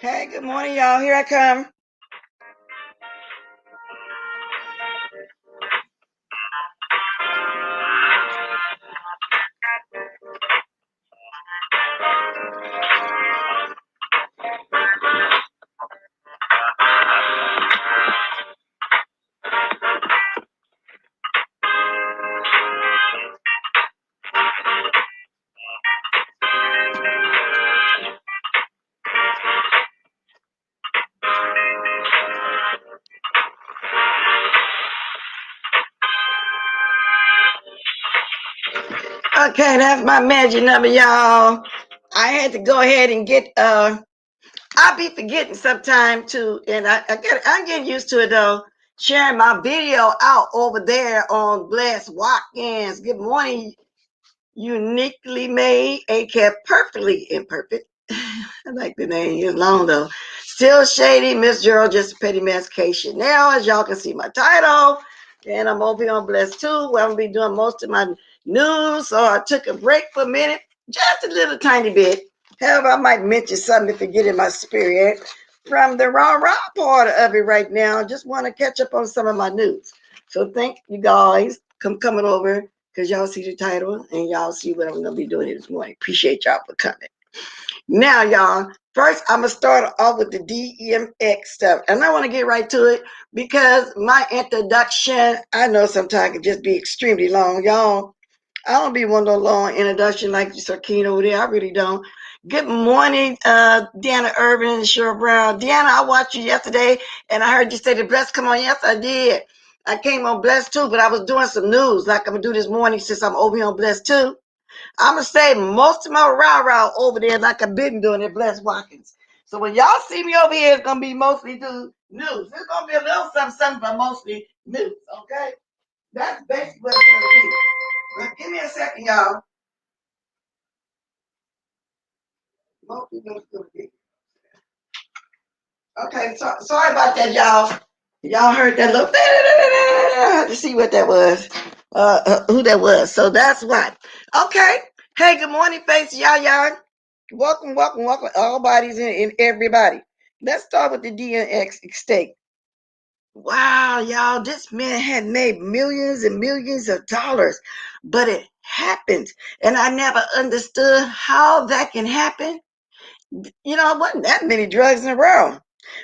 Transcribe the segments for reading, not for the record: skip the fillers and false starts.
Hey, good morning, y'all. Here I come. Okay, that's my magic number, y'all. I had to go ahead and get I'll be forgetting sometime too, and I'm getting used to it though. Sharing my video out over there on Bless Watkins. Good morning, uniquely made, aka perfectly imperfect. I like the name. It's long though. Still shady, Miss Gerald, just a petty mascation. Now, as y'all can see my title, and I'm over here on Bless 2, where I'm gonna be doing most of my news. So I took a break for a minute, just a little tiny bit. However, I might mention something if it get in my spirit from the raw part of it right now. Just want to catch up on some of my news. So thank you guys coming over because y'all see the title and y'all see what I'm gonna be doing this morning. Appreciate y'all for coming. Now, y'all, first I'm gonna start off with the DMX stuff, and I want to get right to it because my introduction, I know sometimes can just be extremely long, y'all. I don't be one of those long introduction like Sarkeen over there. I really don't. Good morning, Deanna Irvin and Cheryl Brown. Deanna, I watched you yesterday, and I heard you say the Bless come on. Yes, I did. I came on Bless too, but I was doing some news like I'm gonna do this morning since I'm over here on Bless too. I'm gonna say most of my rah over there like I've been doing at Bless Watkins. So when y'all see me over here, it's gonna be mostly do news. It's gonna be a little something, but mostly news. Okay, that's basically what it's gonna be. But give me a second, y'all. Mostly what it's gonna be. Okay, so sorry about that, y'all. Y'all heard that little to see what that was. Who that was. So that's why. Okay. Hey, good morning, face y'all. Welcome, all bodies and everybody. Let's start with the DNX estate. Wow, y'all, this man had made millions and millions of dollars, but it happened. And I never understood how that can happen. It wasn't that many drugs in a row.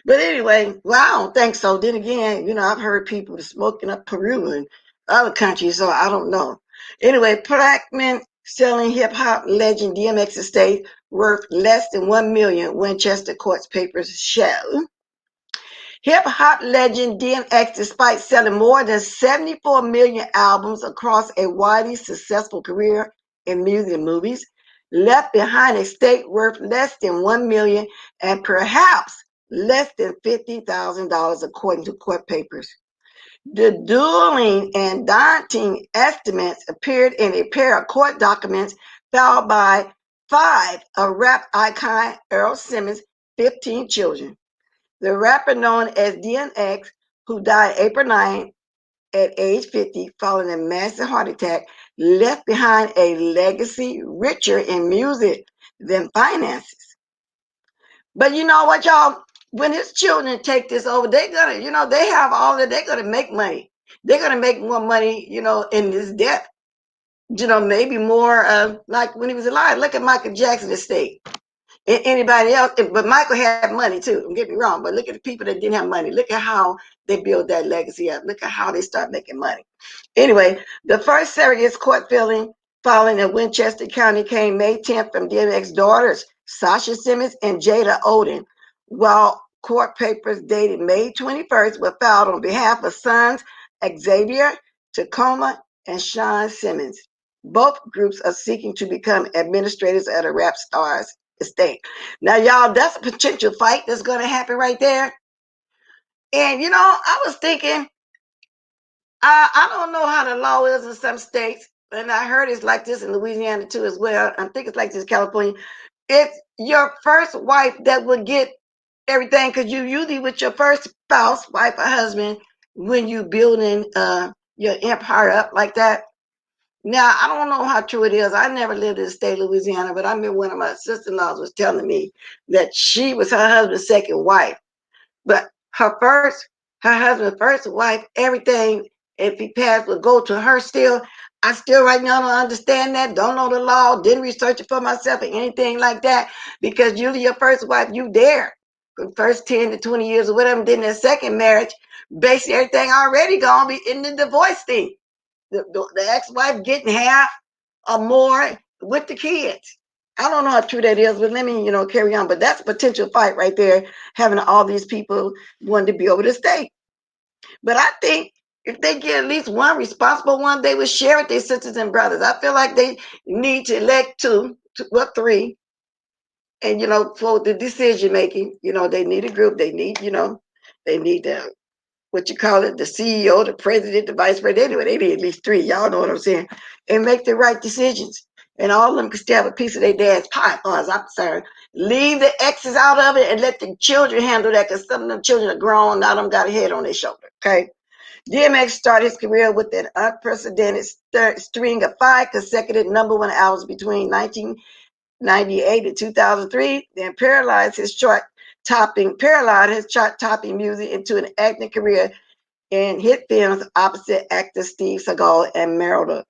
But anyway, well, I don't think so. Then again, I've heard people smoking up Peru and other countries, so I don't know. Anyway, Blackman selling hip hop legend DMX estate worth less than 1 million, Winchester court's papers show. Hip hop legend DMX, despite selling more than 74 million albums across a widely successful career in music and movies, left behind a estate worth less than 1 million and perhaps less than $50,000 according to court papers. The dueling and daunting estimates appeared in a pair of court documents filed by five of rap icon Earl Simmons' 15 children. The rapper known as DMX, who died April 9 at age 50 following a massive heart attack, left behind a legacy richer in music than finances. But you know what, y'all? When his children take this over, they're gonna, they have all that. They're gonna make money. They're gonna make more money, in this death. Maybe more like when he was alive. Look at Michael Jackson's estate. Anybody else, but Michael had money too, don't get me wrong, but look at the people that didn't have money. Look at how they build that legacy up. Look at how they start making money. Anyway, the first serious court filing in Winchester County came May 10th from DMX daughters, Sasha Simmons and Jada Oden, while court papers dated May 21st were filed on behalf of sons Xavier, Tacoma, and Sean Simmons. Both groups are seeking to become administrators of the rap stars estate. Now, y'all, that's a potential fight that's going to happen right there. And, I was thinking, I don't know how the law is in some states, and I heard it's like this in Louisiana too as well. I think it's like this in California. It's your first wife that will get everything because you usually with your first spouse, wife or husband, when you building your empire up like that. Now, I don't know how true it is. I never lived in the state of Louisiana, but I remember one of my sister-in-laws was telling me that she was her husband's second wife. But her husband's first wife, everything, if he passed, would go to her still. I still right now don't understand that, don't know the law, didn't research it for myself or anything like that, because usually your first wife, you there for the first 10 to 20 years or whatever, then the second marriage, basically everything already gonna be in the divorce thing. The ex-wife getting half or more with the kids. I don't know how true that is, but let me, carry on. But that's a potential fight right there, having all these people wanting to be over the state. But I think if they get at least one responsible one, they would share with their sisters and brothers. I feel like they need to elect three, and for the decision making, they need a group. They need, they need the what you call it, the CEO, the president, the vice president. Anyway, they need at least three. Y'all know what I'm saying, and make the right decisions. And all of them can still have a piece of their dad's pie, as far as I'm concerned. Leave the exes out of it and let the children handle that, because some of them children are grown. Now them got a head on their shoulder. Okay. DMX started his career with an unprecedented string of 5 consecutive #1 albums between 1998 and 2003. Then paralyzed his chart-topping music into an acting career in hit films opposite actor Steve Seagal and marital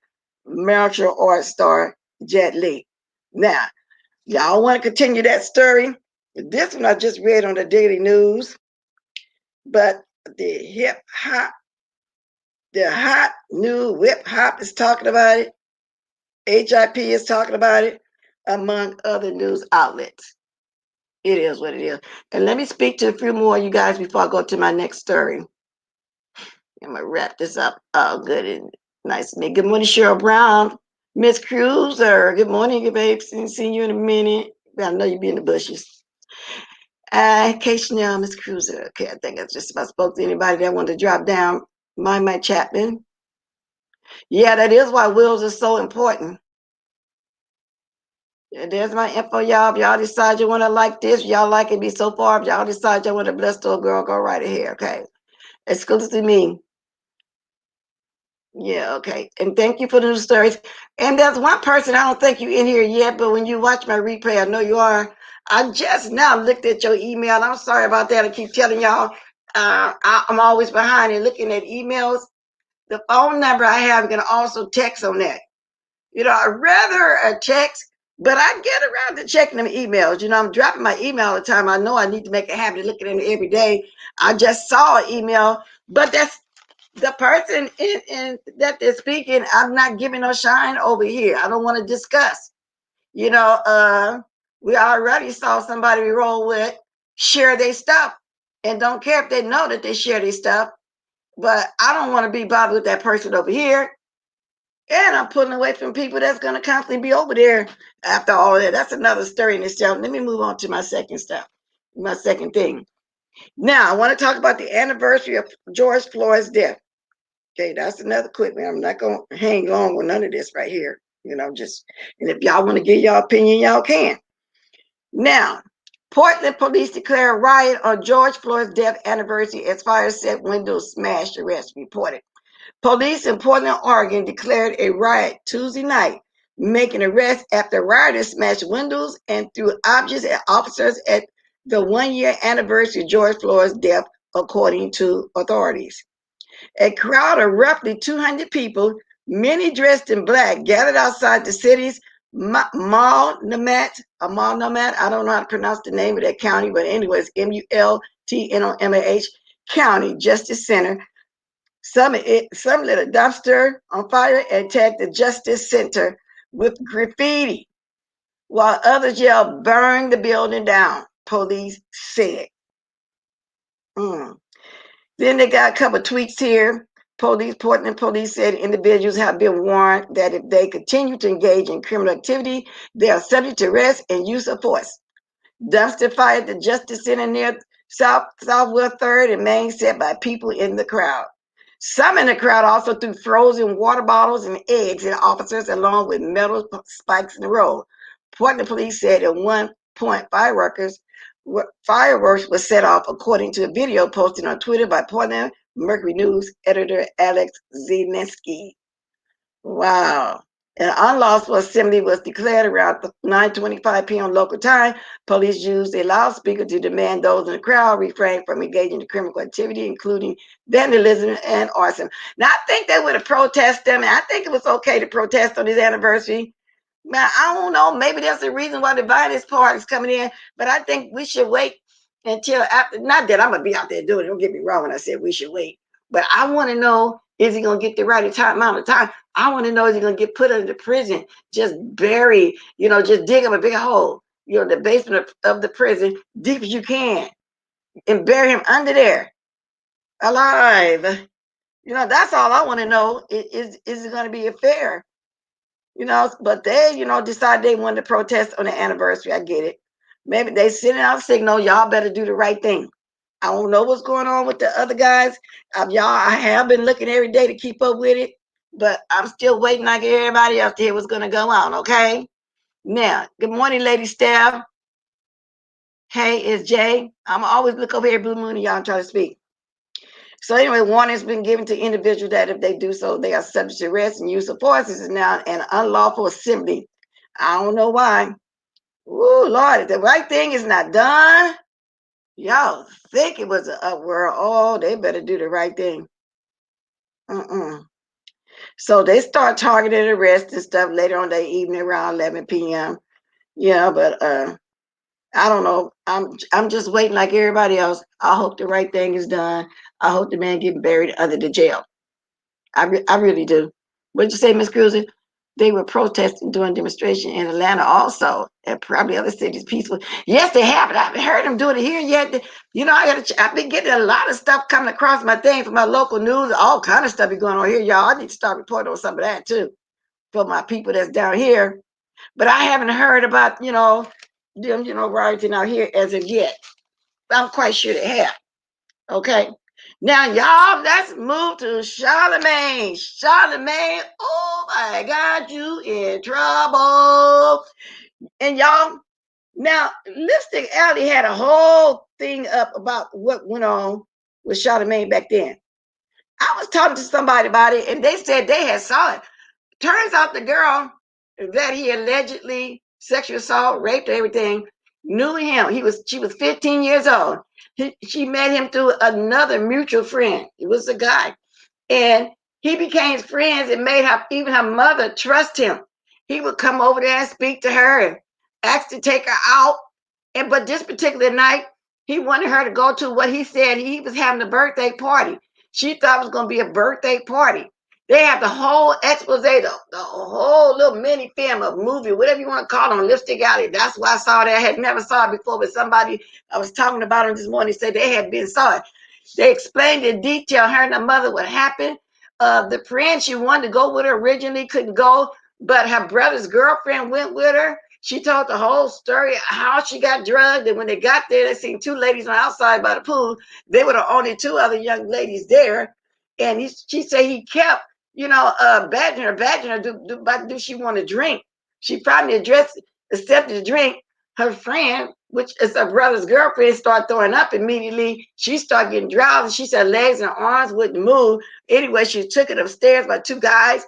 arts star Jet Li. Now, y'all want to continue that story? This one I just read on the Daily News, but the hot new whip hop is talking about it. HIP is talking about it, among other news outlets. It is what it is. And let me speak to a few more of you guys before I go to my next story. I'm gonna wrap this up good and nice and neat. Good morning, Cheryl Brown, Miss Cruiser. Good morning, good babe. See you in a minute. I know you be in the bushes. Okay, Chanel, Miss Cruiser. Okay, I think that's just about spoke to anybody that wanted to drop down. Mike Chapman. Yeah, that is why wills are so important. Yeah, there's my info, y'all. If y'all decide you want to like this, y'all like it be so far. If y'all decide y'all want to bless the girl, go right ahead. Okay, exclusive to me. Yeah, okay. And thank you for the stories. And there's one person, I don't think you in here yet, but when you watch my replay, I know you are. I just now looked at your email. I'm sorry about that. I keep telling y'all, I'm always behind and looking at emails. The phone number I have, you can also text on that. I'd rather a text, but I get around to checking them emails. I'm dropping my email all the time. I know I need to make a habit of looking at it every day. I just saw an email, but that's the person in that they're speaking. I'm not giving no shine over here. I don't want to discuss. We already saw somebody we roll with share their stuff and don't care if they know that they share their stuff. But I don't want to be bothered with that person over here. And I'm pulling away from people that's going to constantly be over there after all of that. That's another story in itself. Let me move on to my second stuff, my second thing. Now, I want to talk about the anniversary of George Floyd's death. Okay, that's another quick one. I'm not going to hang long with none of this right here. And if y'all want to give y'all opinion, y'all can. Now, Portland police declare a riot on George Floyd's death anniversary as fire set windows smashed, arrest reported. Police in Portland, Oregon declared a riot Tuesday night, making arrests after rioters smashed windows and threw objects at officers at the 1-year anniversary of George Floyd's death, according to authorities. A crowd of roughly 200 people, many dressed in black, gathered outside the city's Multnomah. I don't know how to pronounce the name of that county, but anyways, Multnomah County Justice Center. Some lit a dumpster on fire and tagged the Justice Center with graffiti, while others yelled, "Burn the building down," police said. Then they got a couple of tweets here. Portland police said individuals have been warned that if they continue to engage in criminal activity, they are subject to arrest and use of force. Dumpster fire at the Justice Center near Southwest 3rd and Main set by people in the crowd. Some in the crowd also threw frozen water bottles and eggs at officers, along with metal spikes in the road. Portland police said at one point fireworks were set off, according to a video posted on Twitter by Portland Mercury News editor Alex Zielinski. Wow. An unlawful assembly was declared around 9:25 p.m. local time. Police used a loudspeaker to demand those in the crowd refrain from engaging in criminal activity, including vandalism and arson. Now, I think they would have protested them, and I think it was okay to protest on his anniversary. Now, I don't know. Maybe that's the reason why the violence part is coming in, but I think we should wait until after. Not that I'm going to be out there doing it. Don't get me wrong when I said we should wait. But I want to know, is he going to get the right amount of time? I want to know, is he going to get put into prison, just buried, just dig him a big hole, the basement of the prison, deep as you can, and bury him under there, alive. That's all I want to know. Is it going to be fair? But they, decide they wanted to protest on the anniversary. I get it. Maybe they sending out a signal, y'all better do the right thing. I don't know what's going on with the other guys. I have been looking every day to keep up with it, but I'm still waiting like everybody else to hear what's going to go on, okay? Now, good morning, Lady Steph. Hey, it's Jay. I'm always look over here, Blue Moon, and y'all try to speak. So anyway, warning has been given to individuals that if they do so, they are subject to arrest and use of force. This is now an unlawful assembly. I don't know why. Ooh, Lord, if the right thing is not done, y'all think it was an upworld. Oh, they better do the right thing. So they start targeted arrests and stuff later on that evening around 11 p.m. Yeah, but I don't know. I'm just waiting like everybody else. I hope the right thing is done. I hope the man get buried under the jail. I really do. What did you say, Miss Cruiser? They were protesting during demonstration in Atlanta also, and probably other cities peaceful. Yes, they have. But I haven't heard them doing it here yet. I've been getting a lot of stuff coming across my thing from my local news. All kind of stuff be going on here, y'all. I need to start reporting on some of that too for my people that's down here. But I haven't heard about them rioting out here as of yet. I'm quite sure they have. Okay. Now, y'all, let's move to Charlemagne. Charlemagne, oh my God, you in trouble. And y'all, now, Lipstick Alley had a whole thing up about what went on with Charlemagne back then. I was talking to somebody about it, and they said they had saw it. Turns out the girl that he allegedly sexual assault, raped, everything, knew him. She was 15 years old. She met him through another mutual friend. It was a guy. And he became friends and made even her mother trust him. He would come over there and speak to her and ask to take her out. But this particular night, he wanted her to go to what he said he was having a birthday party. She thought it was going to be a birthday party. They have the whole expose, the whole little mini film, a movie, whatever you want to call it, on Lipstick Alley. That's why I saw that. I had never saw it before, but somebody I was talking about it this morning said they had been saw it. They explained in detail her and her mother what happened. The friend she wanted to go with her originally couldn't go, but her brother's girlfriend went with her. She told the whole story, how she got drugged. And when they got there, they seen two ladies on the outside by the pool. They were the only two other young ladies there. And she said he kept, badgering her, do she want to drink? She probably accepted the drink. Her friend, which is her brother's girlfriend, started throwing up immediately. She started getting drowsy. She said legs and arms wouldn't move. Anyway, she took it upstairs by two guys.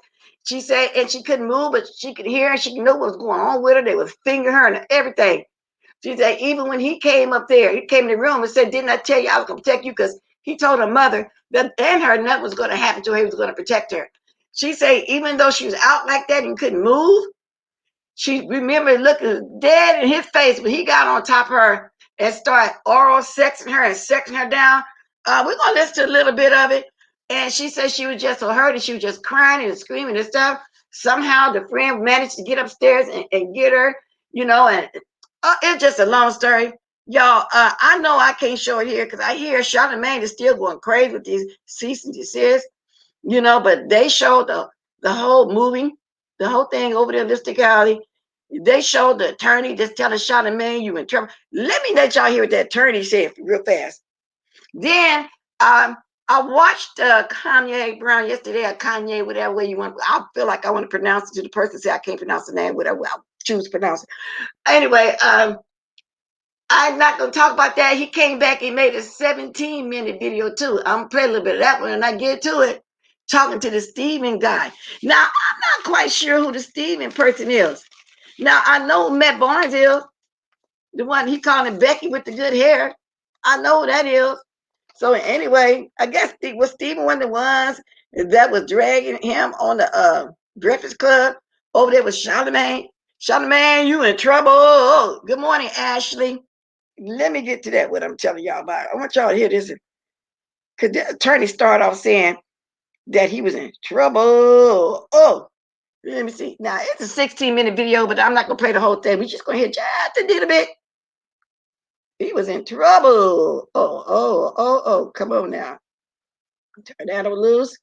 She said, and she couldn't move, but she could hear and she knew what was going on with her. They was fingering her and everything. She said, even when he came up there, he came in the room and said, didn't I tell you I was going to protect you? Because he told her mother that and her nothing was going to happen to her. He was going to protect her. She said, even though she was out like that and couldn't move, she remembered looking dead in his face when he got on top of her and started oral sexing her and sexing her down. We're going to listen to a little bit of it. And she said she was just so hurt and she was just crying and screaming and stuff. Somehow the friend managed to get upstairs and get her, and it's just a long story. Y'all, I know I can't show it here because I hear Charlemagne is still going crazy with these cease and desist, but they showed the whole movie, the whole thing over there in Lipstick Alley. They showed the attorney just telling Charlemagne you in trouble. Let me let y'all hear what that attorney said real fast. Then I watched Kwame Brown yesterday, or Kanye, whatever way you want. I feel like I want to pronounce it to the person say I can't pronounce the name, whatever I'll choose to pronounce it. Anyway, I'm not going to talk about that. He ccame back and made a 17-minute video too. I'm going to play a little bit of that one and I get to it. talking to the Steven guy. Now, I'm not quite sure who the Steven person is. Now, I know who Matt Barnes is. The one he calling Becky with the good hair. I know who that is. So anyway, I guess was Steven one of the ones that was dragging him on the Breakfast Club over there with Charlemagne. Charlemagne, you in trouble. Good morning, Ashley. Let me get to that, what I'm telling y'all about. I want y'all to hear this. Because the attorney started off saying that he was in trouble. Oh, let me see. Now, it's a 16-minute video, but I'm not going to play the whole thing. We're just going to hear just a little bit. He was in trouble. Oh. Come on now. Turn that on loose.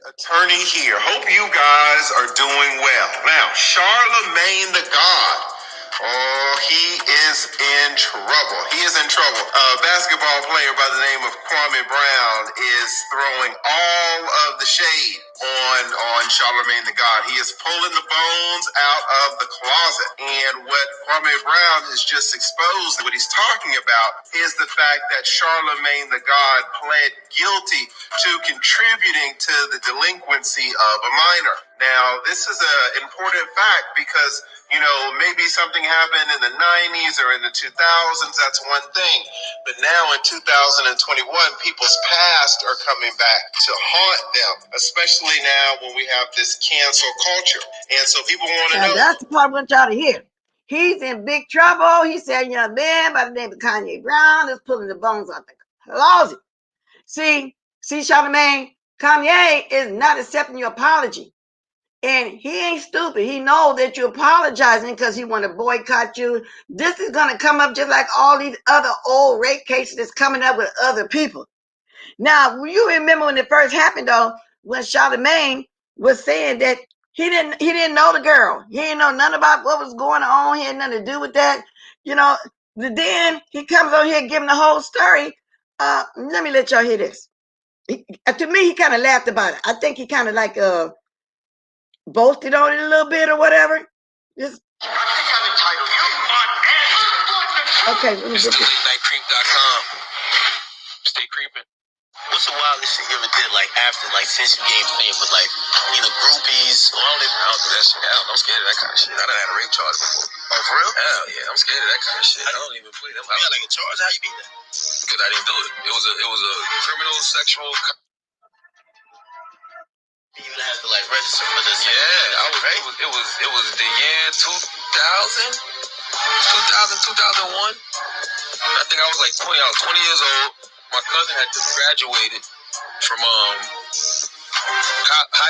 Attorney here. Hope you guys are doing well. Now, Charlemagne the God. Oh, he is in trouble. He is in trouble. A basketball player by the name of Kwame Brown is throwing all of the shade on Charlemagne the God. He is pulling the bones out of the closet. And what Kwame Brown has just exposed, what he's talking about, is the fact that Charlemagne the God pled guilty to contributing to the delinquency of a minor. Now, this is an important fact because, you know, maybe something happened in the 90s or in the 2000s, that's one thing. But now in 2021, people's past are coming back to haunt them, especially now when we have this cancel culture. And so people want to know. That's the part I want y'all to hear. He's in big trouble. He said, young man by the name of Kanye Brown is pulling the bones out the closet. See, Charlemagne, Kanye is not accepting your apology. And he ain't stupid. He knows that you're apologizing because he want to boycott you. This is going to come up just like all these other old rape cases that's coming up with other people. Now, you remember when it first happened, though, when Charlemagne was saying that he didn't know the girl. He didn't know nothing about what was going on. He had nothing to do with that. You know, then he comes on here giving the whole story. Let me let y'all hear this. To me, he kind of laughed about it. I think he kind of like boasted on it a little bit or whatever. Just okay. Let me get this. Nightcreep.com. Stay creeping. What's the wildest shit you ever did, like, after, like, since you gained fame with, like, either groupies? Well, I don't do that shit. I'm scared of that kind of shit. I done had a rape charge before. Oh, for real? Hell yeah, I'm scared of that kind of shit. I don't even play them. You got, like, a charge? How you beat that? Because I didn't do it. It was a criminal sexual... You even have to, like, register for this. Yeah, it was the year 2000, 2001. I think I was like 20. I was 20 years old. My cousin had just graduated from high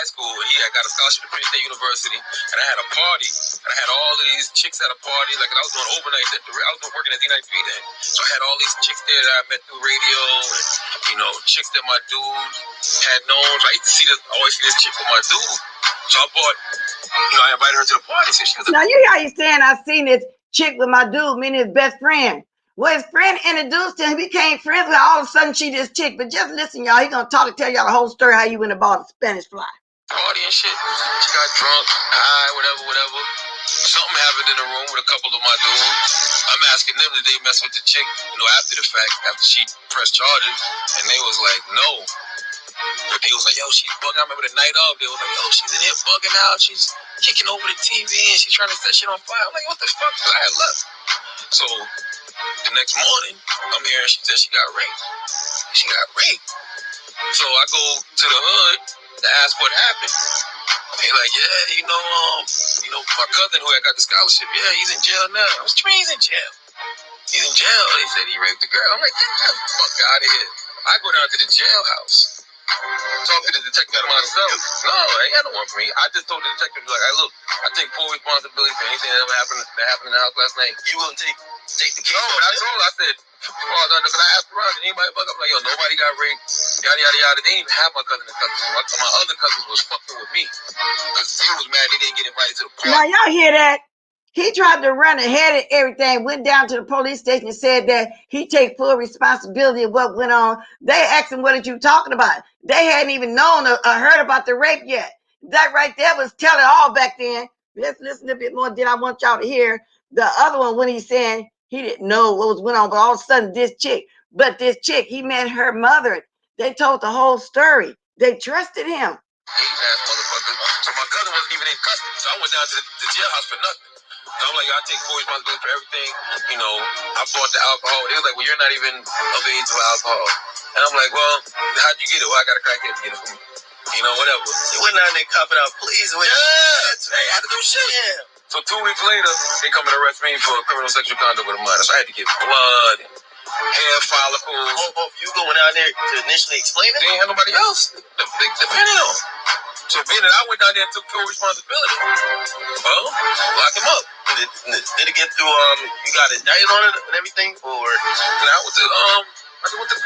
school, and he had got a scholarship to Penn State University. And I had a party, and I had all of these chicks at a party. Like, I was doing overnights I was working at D93 then, so I had all these chicks there that I met through radio, and you know, chicks that my dude had known. I used to always see this chick with my dude. So I bought, you know, I invited her to the party. So she was now you hear how he's saying I seen this chick with my dude, meaning his best friend. Well, his friend introduced him. He became friends with her. All of a sudden, she this chick. But just listen, y'all. He gonna tell y'all the whole story how you went and bought a Spanish fly. Party and shit. She got drunk, high, whatever. Something happened in the room with a couple of my dudes. I'm asking them did they mess with the chick, you know, after the fact, after she pressed charges, and they was like, no. But they was like, yo, she's bugging. I remember the night of, they was like, yo, she's in here bugging out. She's kicking over the TV and she's trying to set shit on fire. I'm like, what the fuck? I had left. So the next morning, I'm hearing she said she got raped. She got raped. So I go to the hood to ask what happened. They like, yeah, you know, my cousin who had got the scholarship, yeah, he's in jail now. I was like, he's in jail. He's in jail. They said he raped the girl. I'm like, get the fuck out of here. I go down to the jailhouse. Talk to the detective myself. No, I ain't got no one for me. I just told the detective, like, hey, look, I take full responsibility for anything that happened in the house last night. You will take the case. No, but I told her, I said, because I asked around, did anybody bug up? Like, yo, nobody got raped, yada, yada, yada. They didn't even have my cousin and cousins. My other cousins was fucking with me. Because they was mad they didn't get invited to the party. Now, y'all hear that? He tried to run ahead of everything, went down to the police station and said that he take full responsibility of what went on. They asked him, what are you talking about? They hadn't even known or heard about the rape yet. That right there was telling all back then. Let's listen a bit more. Then I want y'all to hear the other one when he's saying he didn't know what was going on, but all of a sudden this chick, he met her mother. They told the whole story. They trusted him. Ass motherfucker. So my cousin wasn't even in custody. So I went down to the jailhouse for nothing. So I'm like, I take full responsibility for everything. You know, I bought the alcohol. They was like, well, you're not even of age for alcohol. And I'm like, well, how'd you get it? Well, I got a crackhead to get it for me. You know, whatever. You went down there copping out, please. Yeah, they had to do shit. Yeah. So 2 weeks later, they come and arrest me for criminal sexual conduct with a minor. So I had to get blood, hair follicles. Oh, you going down there to initially explain it? They ain't had nobody else. They depended on. So being that I went down there and took full responsibility, well, lock him up. Did it get through? You got indicted on it and everything, or? And I went to court. Went to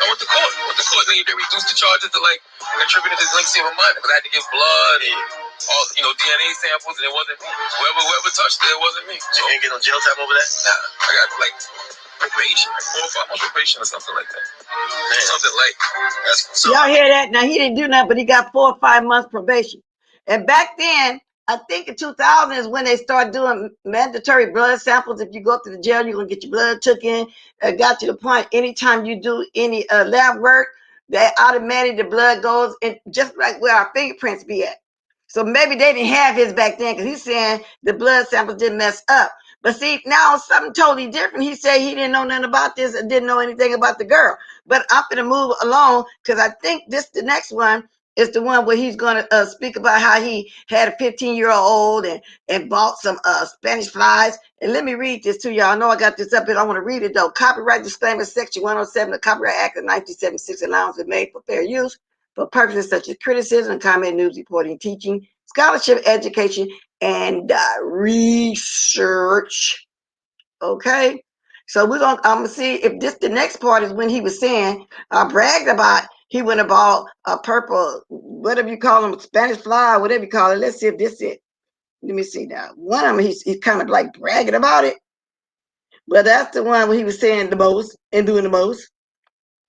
court, and they reduced the charges to like contributing to delinquency of a minor, because I had to give blood and all, you know, DNA samples, and it wasn't me. Whoever touched it, it wasn't me. So you didn't get no jail time over that? Nah, I got like probation, like 4 or 5 months probation or something like that. Man. Something like that's so. Y'all hear that? Now he didn't do nothing, but he got 4 or 5 months probation. And back then, I think in 2000 is when they started doing mandatory blood samples. If you go up to the jail, you're gonna get your blood took in. It got to the point anytime you do any lab work, that automatically the blood goes in, just like where our fingerprints be at. So maybe they didn't have his back then, because he's saying the blood samples didn't mess up. But see, now something totally different. He said he didn't know nothing about this and didn't know anything about the girl. But I'm going to move along, because I think the next one is the one where he's going to speak about how he had a 15-year-old and bought some Spanish flies. And let me read this to y'all. I know I got this up here. I want to read it, though. Copyright disclaimer, Section 107 of the Copyright Act of 1976 allowance is made for fair use for purposes such as criticism, comment, news reporting, teaching, scholarship, education, and research. Okay, so I'm gonna see if the next part is when he was saying, bragged about he went and bought a purple, whatever you call them, Spanish fly, whatever you call it. Let's see if this is it. Let me see now. One of them, he's kind of like bragging about it, but that's the one where he was saying the most and doing the most.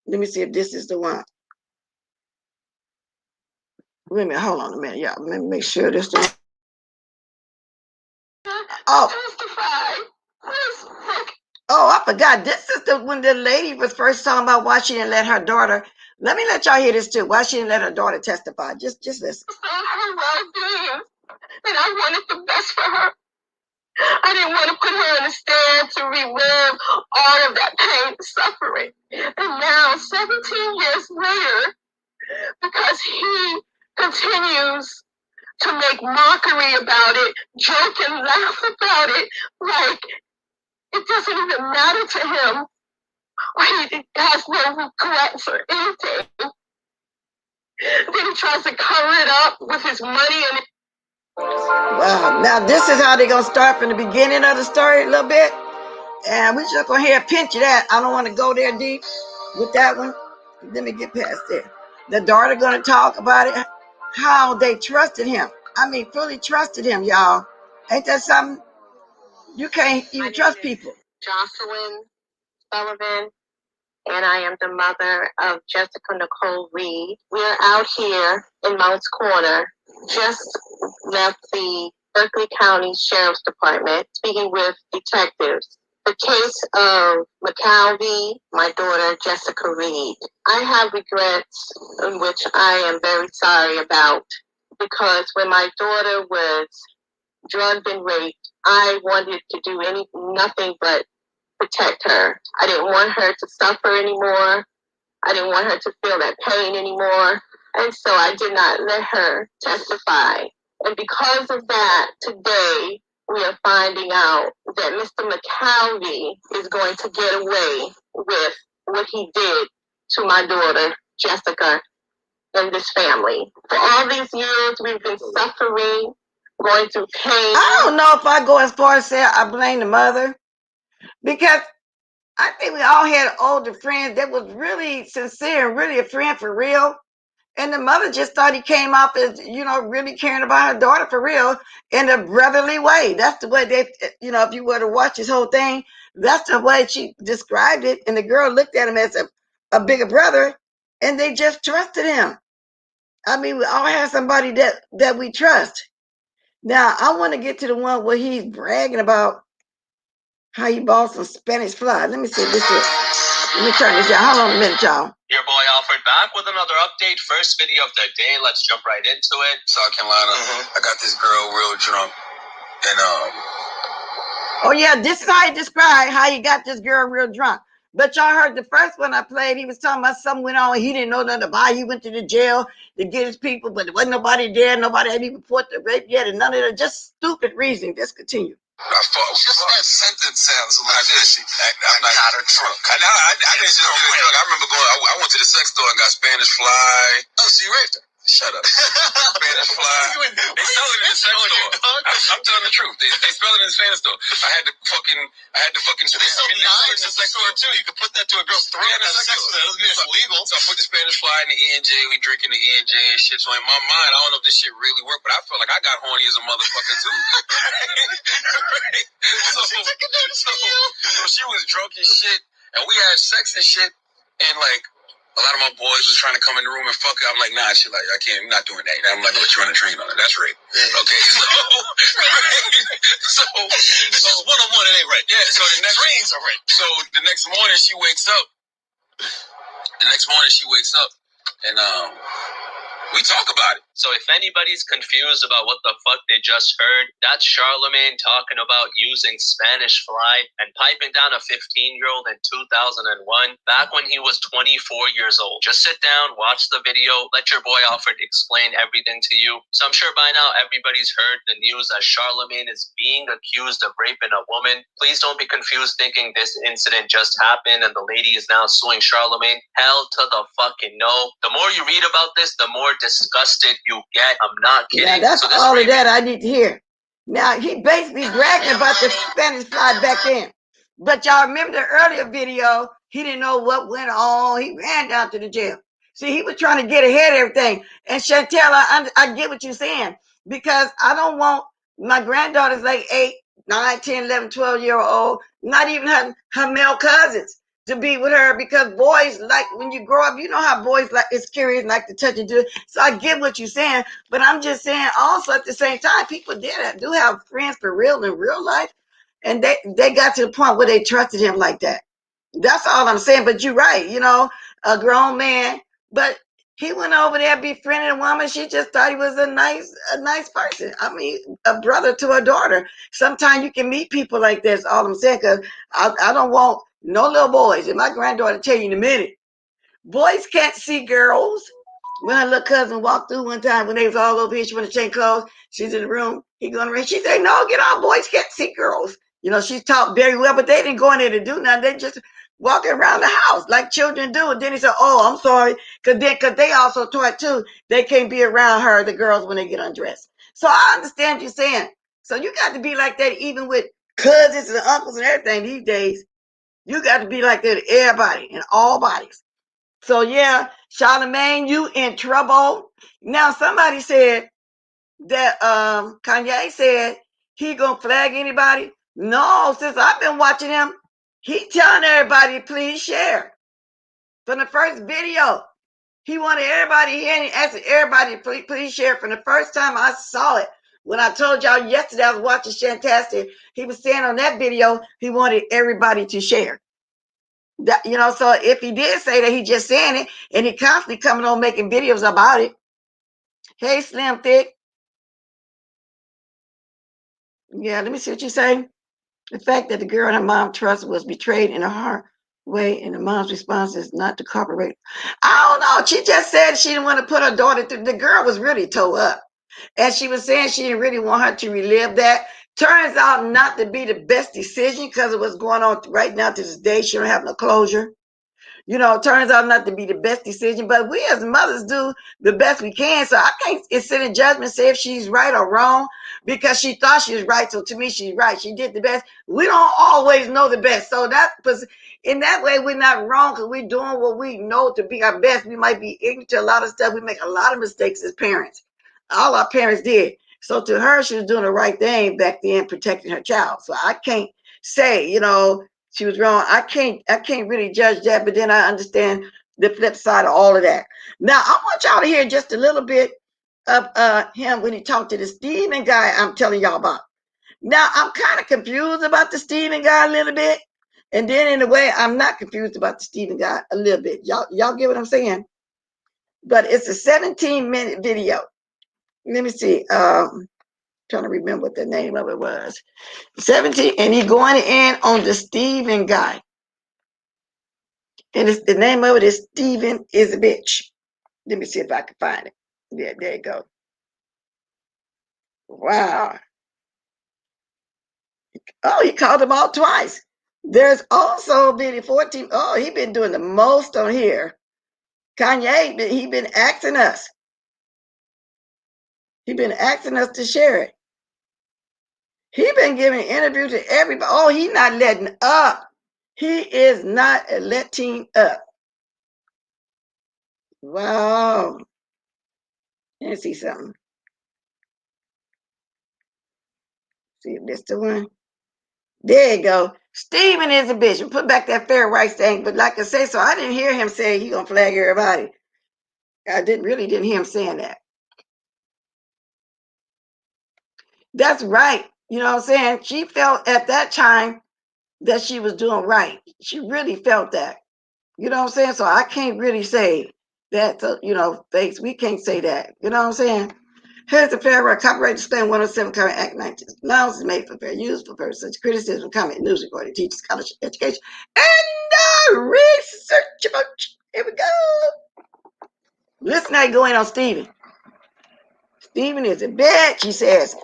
Let me see if this is the one. Wait a minute, hold on a minute, y'all. Let me make sure this is. Oh, I forgot. This is when the lady was first talking about why she didn't let her daughter. Let me let y'all hear this too. Why she didn't let her daughter testify. Just listen. Her well-being, and I wanted the best for her. I didn't want to put her in a stand to relive all of that pain and suffering. And now, 17 years later, because he continues to make mockery about it, joke and laugh about it, like it doesn't even matter to him, or he has no regrets or anything. Then he tries to cover it up with his money and. Wow. Now this is how they're gonna start from the beginning of the story a little bit, and we're just gonna hear a pinch of that. I don't want to go there deep with that one. Let me get past there. The daughter gonna talk about it, how they trusted him. I mean, fully trusted him, y'all. Ain't that something? You can't even trust people. Jocelyn Sullivan, and I am the mother of Jessica Nicole Reed. We are out here in Mounts Corner, just left the Berkeley County Sheriff's Department, speaking with detectives. The case of McCalvey, my daughter Jessica Reed. I have regrets, in which I am very sorry about, because when my daughter was drugged and raped, I wanted to do nothing but protect her. I didn't want her to suffer anymore. I didn't want her to feel that pain anymore. And so I did not let her testify. And because of that, today we are finding out that Mr. McCalvey is going to get away with what he did to my daughter, Jessica, and this family. For all these years, we've been suffering, going through pain. I don't know if I go as far as say I blame the mother, because I think we all had older friends that was really sincere and really a friend for real. And the mother just thought he came off as, really caring about her daughter for real in a brotherly way. That's the way they, if you were to watch this whole thing, that's the way she described it. And the girl looked at him as a bigger brother, and they just trusted him. I mean, we all have somebody that we trust. Now, I want to get to the one where he's bragging about how he bought some Spanish fly. Let me see this is. Let me turn this down. Hold on a minute, y'all. Your boy Alfred back with another update. First video of the day. Let's jump right into it. South Carolina. I got this girl real drunk, and Oh yeah, this is how he described how he got this girl real drunk. But y'all heard the first one I played. He was talking about something went on. He didn't know nothing about it. He went to the jail to get his people, but there wasn't nobody there. Nobody had even put the rape yet, and none of that. Just stupid reasoning. Just continue. Just that sentence sounds like this. I'm not got her drunk. I didn't just get her drunk. I remember going. I went to the sex store and got Spanish fly. Oh, so you raped her? Shut up. Spanish fly. They sell it in the sex store. I'm telling the truth. They sell it in the Spanish store. I had to fucking. They sell knives in the sex store too. You could put that to a girl's throat in the sex store. That doesn't mean it's illegal. So I put the Spanish fly in the E&J. We drinking the E&J and shit. So in my mind, I don't know if this shit really worked, but I felt like I got horny as a motherfucker too. So she was drunk as shit, and we had sex and shit, and like a lot of my boys was trying to come in the room and fuck her. I'm like, nah, shit, like I can't, I'm not doing that. I'm like, let you run a train on her. That's rape. Okay, so this is one-on-one. It ain't right. Yeah. So the next trains are rape. So the next morning she wakes up. And we talk about it. So if anybody's confused about what the fuck they just heard, that's Charlemagne talking about using Spanish fly and piping down a 15-year-old in 2001, back when he was 24 years old. Just sit down, watch the video, let your boy Alfred explain everything to you. So I'm sure by now everybody's heard the news that Charlemagne is being accused of raping a woman. Please don't be confused thinking this incident just happened and the lady is now suing Charlemagne. Hell to the fucking no. The more you read about this, the more disgusted you get. I'm not kidding. Yeah, that's all of that I need to hear. Now, he basically bragging about the Spanish fly back then. But y'all remember the earlier video, he didn't know what went on. He ran down to the jail. See, he was trying to get ahead of everything. And Chantel, I get what you're saying, because I don't want my granddaughter's like 8, 9, 10, 11, 12-year-old, not even her male cousins, to be with her, because boys, like when you grow up, you know how boys like it's curious, like to touch and do it. So I get what you're saying, but I'm just saying also at the same time, people do have friends for real in real life, and they got to the point where they trusted him like that. That's all I'm saying. But you're right, a grown man, but he went over there befriending a woman. She just thought he was a nice person. I mean, a brother to her daughter. Sometimes you can meet people like this. All I'm saying, because I don't want no little boys. And my granddaughter tell you in a minute, boys can't see girls. When her little cousin walked through one time when they was all over here, she wanted to change clothes. She's in the room. He going around. She said, "No, get out. Boys can't see girls." She taught very well, but they didn't go in there to do nothing. They just walking around the house like children do. And then he said, "Oh, I'm sorry," because they also taught too. They can't be around her, the girls, when they get undressed. So I understand you saying. So you got to be like that even with cousins and uncles and everything these days. You got to be like that to everybody and all bodies. So yeah, Charlemagne, you in trouble. Now somebody said that Kanye said he gonna flag anybody. No, since I've been watching him, he telling everybody please share. From the first video, he wanted everybody here and he asked everybody please share. From the first time I saw it, when I told y'all yesterday I was watching Shantastic, he was saying on that video he wanted everybody to share. That, so if he did say that, he just saying it, and he constantly coming on making videos about it. Hey, Slim Thick. Yeah, let me see what you say. The fact that the girl and her mom trust was betrayed in a hard way, and the mom's response is not to cooperate. I don't know. She just said she didn't want to put her daughter through. The girl was really tore up, and she was saying she didn't really want her to relive that. Turns out not to be the best decision because of what's going on right now to this day. She don't have no closure. It turns out not to be the best decision, but we as mothers do the best we can. So I can't sit in judgment, say if she's right or wrong, because she thought she was right. So to me, she's right. She did the best. We don't always know the best. So in that way, we're not wrong because we're doing what we know to be our best. We might be ignorant to a lot of stuff. We make a lot of mistakes as parents. All our parents did. So to her, she was doing the right thing back then, protecting her child. So I can't say, she was wrong. I can't really judge that, but then I understand the flip side of all of that. Now I want y'all to hear just a little bit of him when he talked to the Stephen guy I'm telling y'all about. Now I'm kind of confused about the Stephen guy a little bit, And then in a way, I'm not confused about the Stephen guy a little bit. Y'all get what I'm saying? But it's a 17-minute video. Let me see. Trying to remember what the name of it was. 17, and he going in on the Stephen guy. And the name of it is Stephen is a bitch. Let me see if I can find it. Yeah, there you go. Wow. Oh, he called them out twice. There's also video 14. Oh, he been doing the most on here. Kanye, he been asking us. He been asking us to share it. He been giving an interview to everybody. Oh, he not letting up. He is not letting up. Wow. Let's see something. See if this the one. There you go. Stephen is a bitch. We put back that fair rights thing, but like I say, so I didn't hear him say he gonna flag everybody. I really didn't hear him saying that. That's right. You know what I'm saying? She felt at that time that she was doing right. She really felt that. You know what I'm saying? So I can't really say that, you know, face. We can't say that. You know what I'm saying? Here's the fair right copyright disclaimer 107 Current Act 19. Now is made for fair use for purposes such criticism, comment, news recording, teaching, scholarship, education, and research. Here we go. Let's not go in on Stephen. Stephen is a bitch, he says.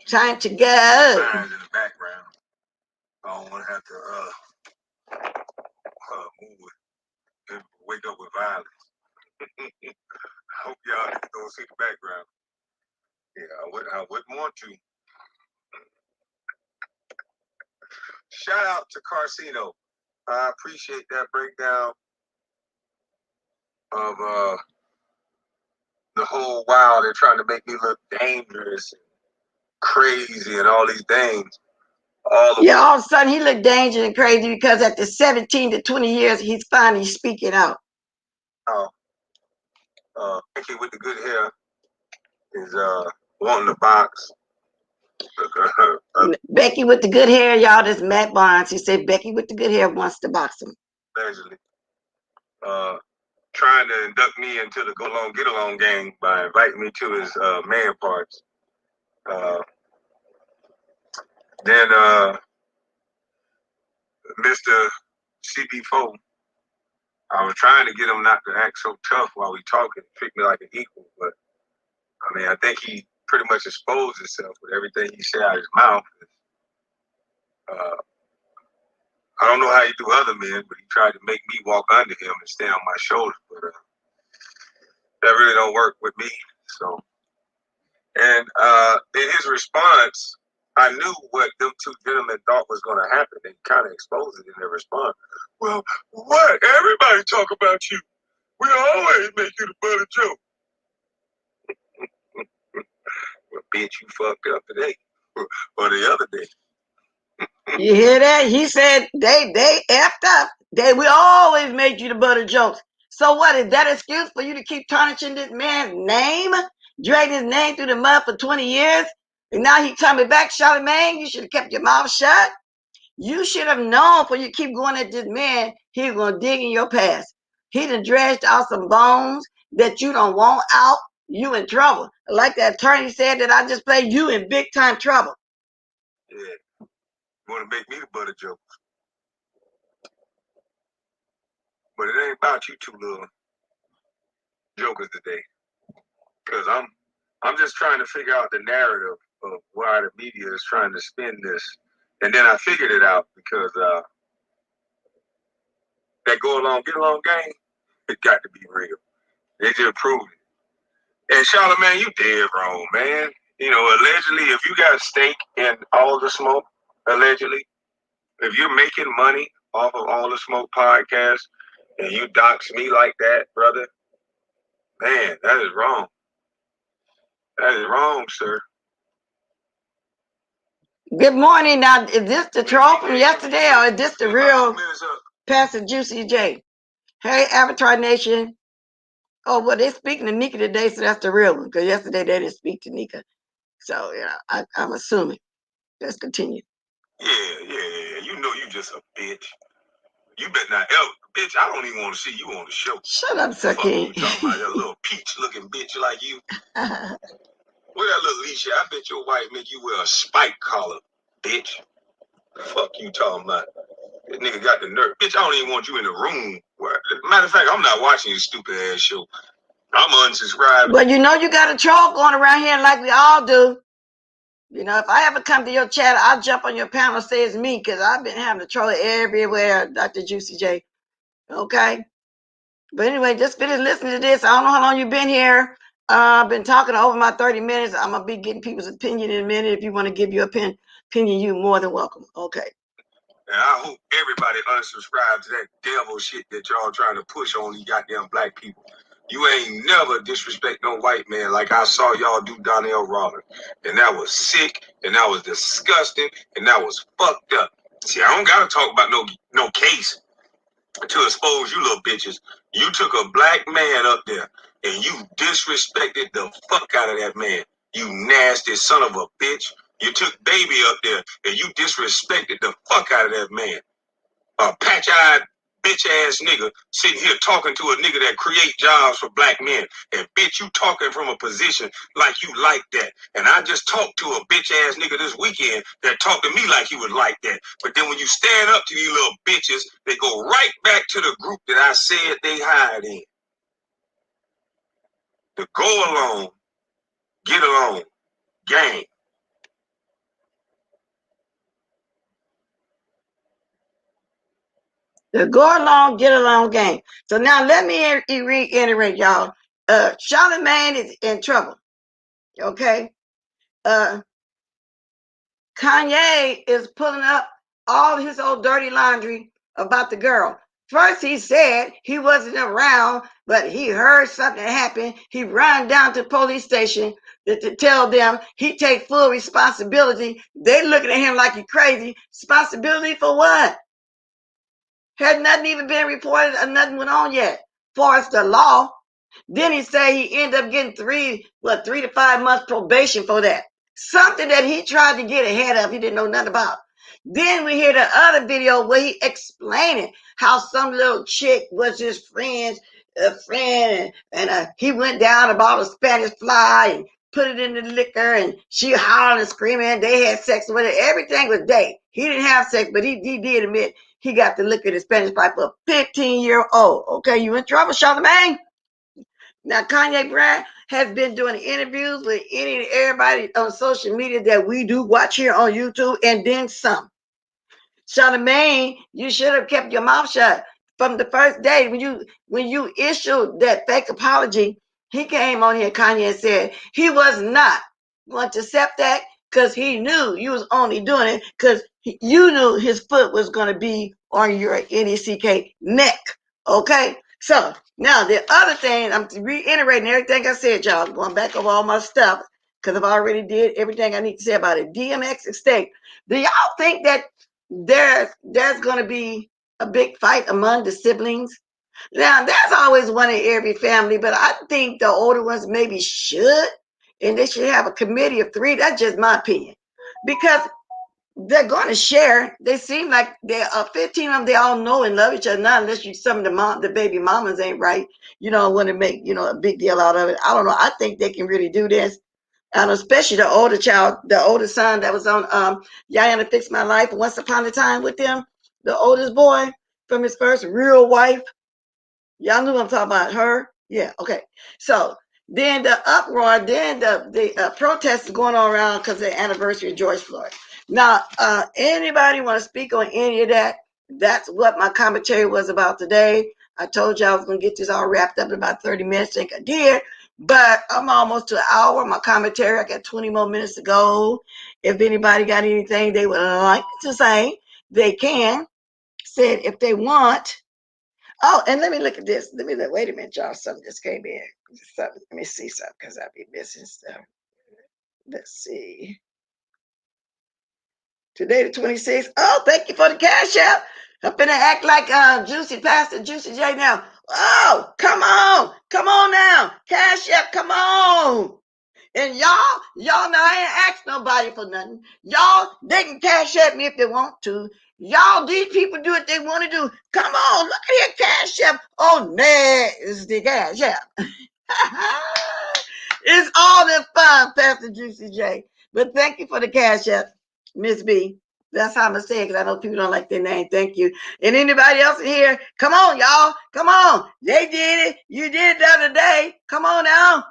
Time to go. In the background. I don't want to have to move and wake up with violence. I hope y'all don't see the background. Yeah, I wouldn't want to. Shout out to Carcino. I appreciate that breakdown of the whole wow, they're trying to make me look dangerous and crazy and all these things. All of a sudden he looked dangerous and crazy because after 17 to 20 years, he's finally speaking out. Becky with the good hair is wanting the box. Becky with the good hair, y'all, this Matt Barnes. He said Becky with the good hair wants to box him. Allegedly. Trying to induct me into the go along, get along gang by inviting me to his man parts. Then Mr. CB4, I was trying to get him not to act so tough while we talking, treat me like an equal, but I mean, I think he pretty much exposed himself with everything he said out of his mouth. I don't know how he do other men, but he tried to make me walk under him and stand on my shoulders, but that really don't work with me. So, and in his response, I knew what them two gentlemen thought was going to happen. They kind of exposed it in their response. Well, what? Everybody talk about you. We always make you the butt of joke. Well, bitch, you fucked up today or the other day. You hear that? He said they effed up. We always make you the butt of jokes. So what is that excuse for you to keep tarnishing this man's name? Dragging his name through the mud for 20 years? And now he coming back, Charlemagne, you should have kept your mouth shut. You should have known before you keep going at this man, he was going to dig in your past. He done dredged out some bones that you don't want out. You in trouble. Like that attorney said that I just played, you in big time trouble. Yeah. You want to make me the butt of jokes. But it ain't about you two little jokers today. Because I'm just trying to figure out the narrative of why the media is trying to spin this. And then I figured it out because that go along, get along game, it got to be real. They just proved it. And Charlamagne, you dead wrong, man. You know, allegedly, if you got a stake in All the Smoke, allegedly, if you're making money off of All the Smoke podcast and you dox me like that, brother, man, that is wrong. That is wrong, sir. Good morning. Now, is this the troll from yesterday or is this the real Pastor Juicy J? Hey, Avatar Nation. Oh, well, they're speaking to Nika today, so that's the real one, because yesterday they didn't speak to Nika. So, yeah, I'm assuming. Let's continue. Yeah. You know you just a bitch. You better not ever, bitch. I don't even want to see you on the show. Shut up, Sir King. You talking about that little peach-looking bitch like you? Where that little leash? I bet your wife make you wear a spike collar, bitch. Fuck you talking about? This nigga got the nerve. Bitch, I don't even want you in the room. Matter of fact, I'm not watching your stupid ass show. I'm unsubscribed. Well, you know you got a troll going around here like we all do. You know, if I ever come to your chat, I'll jump on your panel and say it's me because I've been having a troll everywhere, Dr. Juicy J. Okay? But anyway, just finish listening to this. I don't know how long you've been here. I've been talking over my 30 minutes. I'm going to be getting people's opinion in a minute. If you want to give your opinion, you're more than welcome. Okay. And I hope everybody unsubscribes to that devil shit that y'all trying to push on these goddamn black people. You ain't never disrespect no white man like I saw y'all do Donnell Rollins. And that was sick, and that was disgusting, and that was fucked up. See, I don't gotta talk about no case to expose you little bitches. You took a black man up there, and you disrespected the fuck out of that man. You nasty son of a bitch. You took baby up there, and you disrespected the fuck out of that man. A patch-eyed, bitch-ass nigga sitting here talking to a nigga that create jobs for black men. And bitch, you talking from a position like you like that. And I just talked to a bitch-ass nigga this weekend that talked to me like he was like that. But then when you stand up to these little bitches, they go right back to the group that I said they hired in. The go along, get along, gang. The go along, get along game. So now let me reiterate, y'all. Charlemagne is in trouble. Okay. Kanye is pulling up all his old dirty laundry about the girl. First, he said he wasn't around, but he heard something happen. He ran down to the police station to tell them he take full responsibility. They looking at him like he crazy. Responsibility for what? Had nothing even been reported or nothing went on yet. Far as the law. Then he said he ended up getting 3 to 5 months probation for that. Something that he tried to get ahead of, he didn't know nothing about. Then we hear the other video where he explaining how some little chick was his friend, and he went down and bought a Spanish fly and put it in the liquor, and she hollering and screaming. They had sex with it. Everything was day. He didn't have sex, but he did admit he got the liquor, the Spanish fly for a 15-year-old. Okay, you in trouble, Charlemagne? Now, Kanye Brown has been doing interviews with any and everybody on social media that we do watch here on YouTube, and then some. Charlemagne, you should have kept your mouth shut from the first day when you issued that fake apology. He came on here, Kanye, and said he was not going to accept that because he knew you was only doing it because you knew his foot was going to be on your NECK neck. Okay, so now the other thing, I'm reiterating everything I said, y'all. I'm going back over all my stuff because I've already did everything I need to say about it. DMX estate. Do y'all think that there's going to be a big fight among the siblings? Now, there's always one in every family, but I think the older ones maybe should, and they should have a committee of 3. That's just my opinion, because they're going to share. They seem like they're 15 of them. They all know and love each other. Not unless some of the baby mamas ain't right. You know, want to make a big deal out of it. I don't know. I think they can really do this. And especially the older child, the older son that was on Yana Fix My Life Once Upon a Time with them, the oldest boy from his first real wife. Y'all knew I'm talking about her? Yeah, okay. So then the uproar, then the protests going on around because of the anniversary of Georgefloyd. Now, anybody want to speak on any of that? That's what my commentary was about today. I told you I was going to get this all wrapped up in about 30 minutes. I think I did. But I'm almost to an hour. My commentary, I got 20 more minutes to go. If anybody got anything they would like to say, they can say it if they want. Oh, and let me look at this. Wait a minute, y'all. Something just came in. Let me see something because I'll be missing stuff. Let's see. Today, the 26th. Oh, thank you for the cash app. I'm finna act like Pastor Juicy J now. Oh, come on. Come on now. Cash app, come on. And y'all know I ain't asked nobody for nothing. Y'all, they can cash at me if they want to. Y'all, these people do what they want to do. Come on, look at here, cash app. Oh, there's the cash app. It's all in fun, Pastor Juicy J. But thank you for the cash app, Miss B. That's how I'm going to say it because I know people don't like their name. Thank you. And anybody else in here, come on, y'all. Come on. They did it. You did it the other day. Come on now.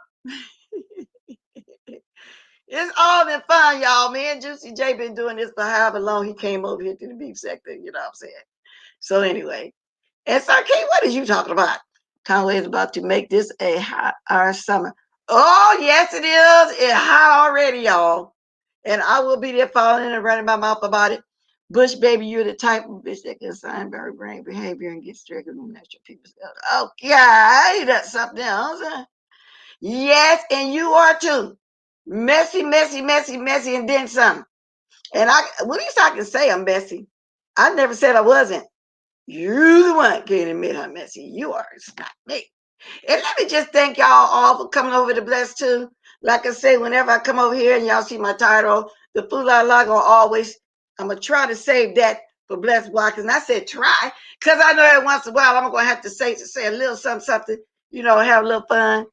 It's all in fun, y'all. Me and Juicy J been doing this for however long he came over here to the beef sector. You know what I'm saying? So anyway. And SRK, what are you talking about? Conway is about to make this a hot our summer. Oh, yes, it is. It's hot already, y'all. And I will be there falling and running my mouth about it. Bush, baby, you're the type of bitch that can sign very brain behavior and get stricken on natural people. Okay, that's something else. Yes, and you are too. Messy, messy, messy, messy, and then some. And at least I can say I'm messy. I never said I wasn't. You're the one can't admit how messy you are. It's not me. And let me just thank y'all all for coming over to Bless too. Like I say, whenever I come over here and y'all see my title, the Fool La La gonna always, I'm gonna try to save that for Bless Block. And I said try, because I know every once in a while I'm gonna have to say a little something, you know, have a little fun.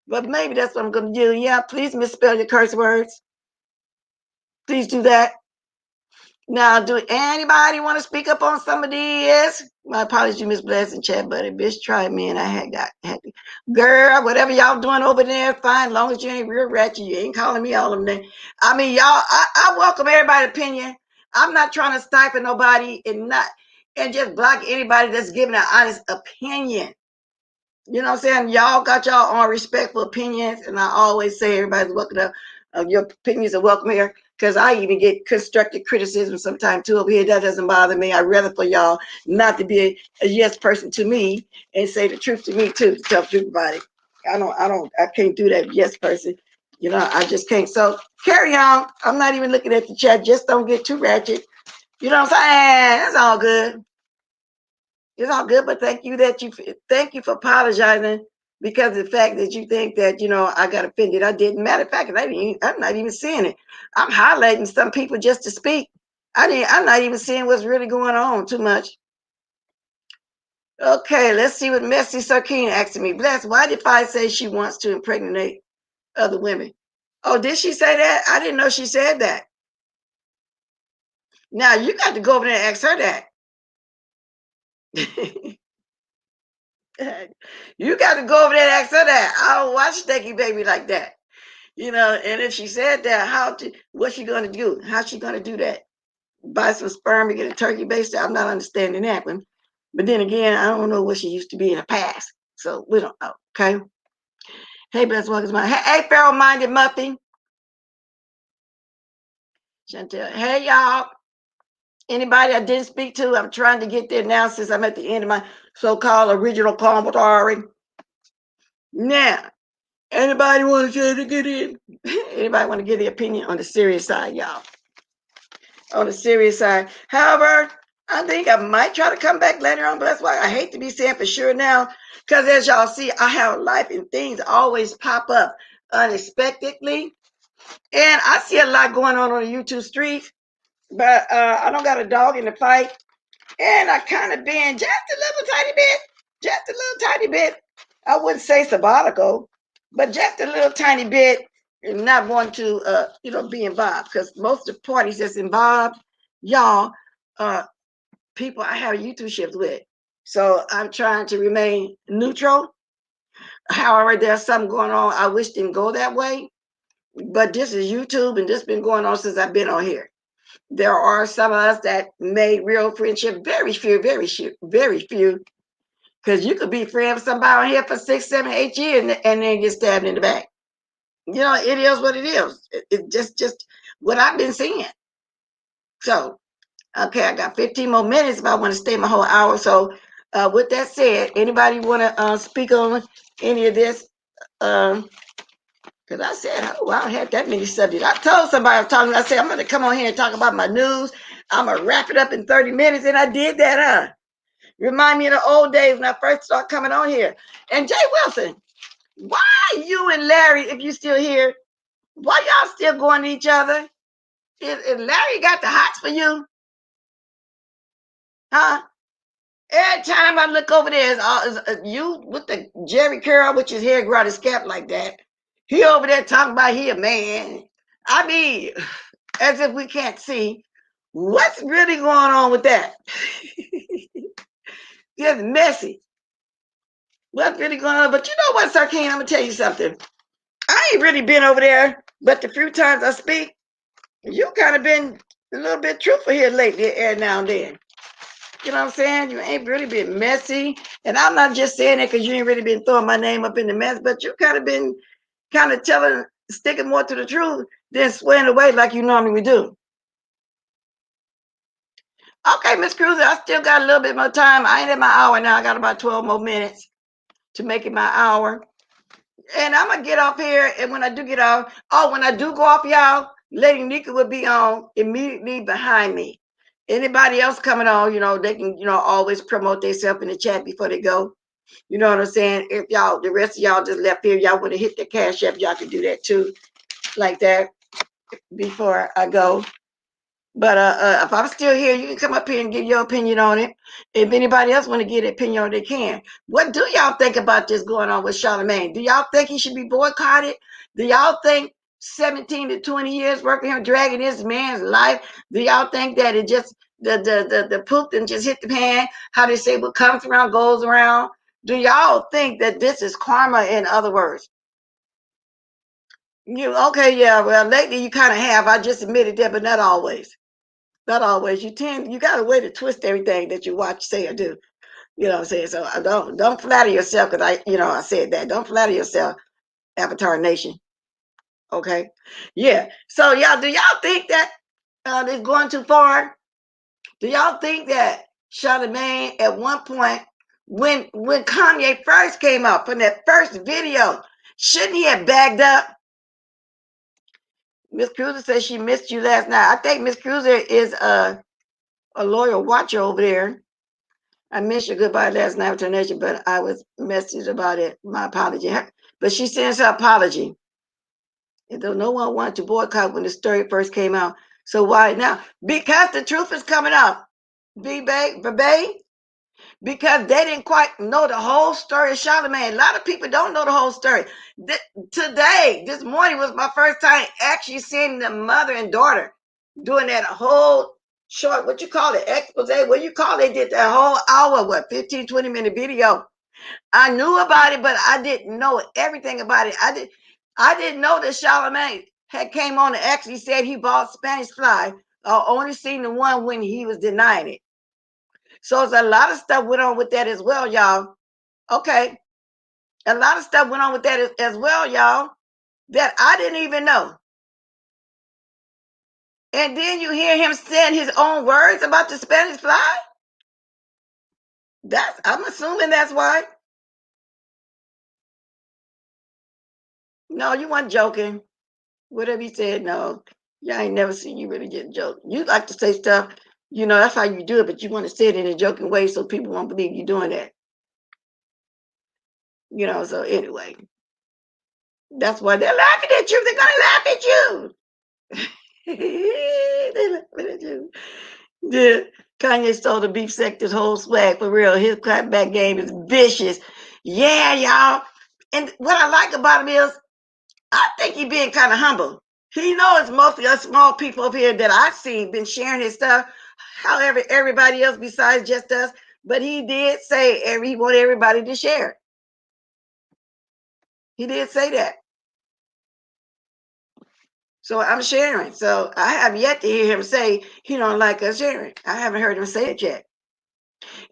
But maybe that's what I'm gonna do. Yeah, please misspell your curse words. Please do that. Now, do anybody want to speak up on some of these? My apologies, Miss Blessing, chat buddy. Bitch tried me and I had got happy. Girl, whatever y'all doing over there, fine. As long as you ain't real ratchet, you ain't calling me all of them names. I mean, y'all, I welcome everybody's opinion. I'm not trying to stifle nobody and just block anybody that's giving an honest opinion. You know what I'm saying? Y'all got y'all own respectful opinions, and I always say everybody's welcome to your opinions are welcome here, because I even get constructive criticism sometimes too over here. That doesn't bother me. I'd rather for y'all not to be a yes person to me and say the truth to me too, to tell the truth about it. I can't do that yes person. You know, I just can't. So carry on. I'm not even looking at the chat. Just don't get too ratchet. You know what I'm saying? That's all good. It's all good, but thank you for apologizing because of the fact that you think that, you know, I got offended. I didn't. Matter of fact, I'm not even seeing it. I'm highlighting some people just to speak. I'm not even seeing what's really going on too much. Okay, let's see what Messy Sarkeen asking me. Bless, why did Fi say she wants to impregnate other women? Oh, did she say that? I didn't know she said that. Now you got to go over there and ask her that. You got to go over there and ask her that. I don't watch Stinky Baby like that. You know, and if she said that, what's she going to do? How's she going to do that? Buy some sperm and get a turkey based? I'm not understanding that one. But then again, I don't know what she used to be in the past. So we don't know. Okay. Hey, best welcome. Hey, feral minded Muffy. Chantel. Hey, y'all. Anybody I didn't speak to, I'm trying to get there now since I'm at the end of my so-called original commentary. Now, anybody want to get in? Anybody want to give the opinion on the serious side, y'all? On the serious side. However, I think I might try to come back later on, but that's why I hate to be saying for sure now, because as y'all see, I have life and things always pop up unexpectedly. And I see a lot going on the YouTube streets, but I don't got a dog in the fight. And I kind of been just a little tiny bit. I wouldn't say sabbatical, but just a little tiny bit, and not want to, be involved, because most of the parties that's involved, y'all, people I have YouTube shifts with. So I'm trying to remain neutral. However, there's something going on. I wish didn't go that way, but this is YouTube, and this has been going on since I've been on here. There are some of us that made real friendship, very few, because you could be friends with somebody on here for 6, 7, 8 years and then get stabbed in the back. You know, it is what it is. It's just what I've been seeing. So, okay, I got 15 more minutes if I want to stay my whole hour. So, with that said, anybody want to speak on any of this? Because I said, oh, I don't have that many subjects. I told somebody I was talking, I said, I'm going to come on here and talk about my news. I'm going to wrap it up in 30 minutes. And I did that, huh? Remind me of the old days when I first started coming on here. And Jay Wilson, why you and Larry, if you still here, Why y'all still going to each other? Is Larry got the hots for you? Huh? Every time I look over there, is you with the Jerry curl with his hair grow out his scalp like that. He over there talking about he a man. I mean, as if we can't see what's really going on with that. Just messy. What's really going on? But you know what, Sir King? I'm gonna tell you something. I ain't really been over there, but the few times I speak, you kind of been a little bit truthful here lately, every now and then. You know what I'm saying? You ain't really been messy. And I'm not just saying that because you ain't really been throwing my name up in the mess, but you kind of been kind of telling, sticking more to the truth than swaying away like you normally do. Okay, Miss Cruiser, I still got a little bit more time. I ain't at my hour now. I got about 12 more minutes to make it my hour. And I'm going to get off here. And when I do get off, when I do go off, y'all, Lady Nika will be on immediately behind me. Anybody else coming on, they can, always promote themselves in the chat before they go. You know what I'm saying? If y'all, the rest of y'all just left here, y'all want to hit the cash app, y'all can do that too, like that, before I go. But if I'm still here, you can come up here and give your opinion on it. If anybody else want to get an opinion on it, they can. What do y'all think about this going on with Charlemagne? Do y'all think he should be boycotted? Do y'all think 17 to 20 years working him dragging this man's life? Do y'all think that it just the poop didn't just hit the pan? How they say what comes around goes around? Do y'all think that this is karma, in other words? Okay, yeah, well, lately you kind of have. I just admitted that, but not always. Not always. You got a way to twist everything that you watch, say, or do. You know what I'm saying? So don't flatter yourself, because I said that. Don't flatter yourself, Avatar Nation. Okay? Yeah. So do y'all think that it's going too far? Do y'all think that Charlemagne at one point, when Kanye first came out from that first video, shouldn't he have bagged up? Miss Cruiser says she missed you last night. I think Miss Cruiser is a loyal watcher over there. I missed your goodbye last night, Nation, but I was messaged about it. My apology. But she sends her apology. And though no one wanted to boycott when the story first came out. So why now? Because the truth is coming out. Babe, because they didn't quite know the whole story of Charlemagne. A lot of people don't know the whole story. This morning was my first time actually seeing the mother and daughter doing that whole short, what you call it, expose, what you call it, did that whole hour, 15, 20-minute video. I knew about it, but I didn't know everything about it. I didn't know that Charlemagne had came on and actually said he bought Spanish Fly, or only seen the one when he was denying it. So it's a lot of stuff went on with that as well, y'all. Okay. A lot of stuff went on with that as well, y'all, that I didn't even know. And then you hear him saying his own words about the Spanish Fly. I'm assuming that's why. No, you weren't joking. Whatever you said, no. Yeah, I ain't never seen you really get joked. You like to say stuff, that's how you do it, but you want to say it in a joking way so people won't believe you're doing that. So anyway, that's why they're laughing at you. They're gonna laugh at you. They're laughing at you. Yeah, Kanye stole the beef sector's whole swag for real. His clapback game is vicious. Yeah, y'all. And what I like about him is, I think he's being kind of humble. He knows mostly us small people up here that I've seen been sharing his stuff. However, everybody else besides just us. But he did say he wanted everybody to share it. He did say that. So I'm sharing. So I have yet to hear him say he don't like us sharing. I haven't heard him say it yet.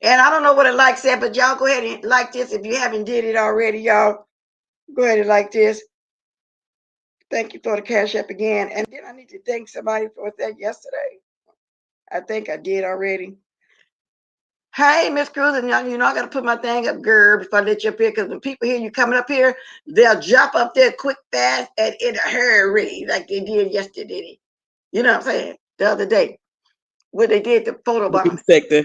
And I don't know what a like said, but y'all go ahead and like this if you haven't did it already, y'all. Go ahead and like this. Thank you for the cash app again. And then I need to thank somebody for that yesterday. I think I did already. Hey, Miss Cruz, and I got to put my thing up, girl, before I let you up here, because when people hear you coming up here, they'll jump up there quick, fast, and in a hurry, like they did yesterday. You know what I'm saying? The other day, when they did the photo bomb. Sector.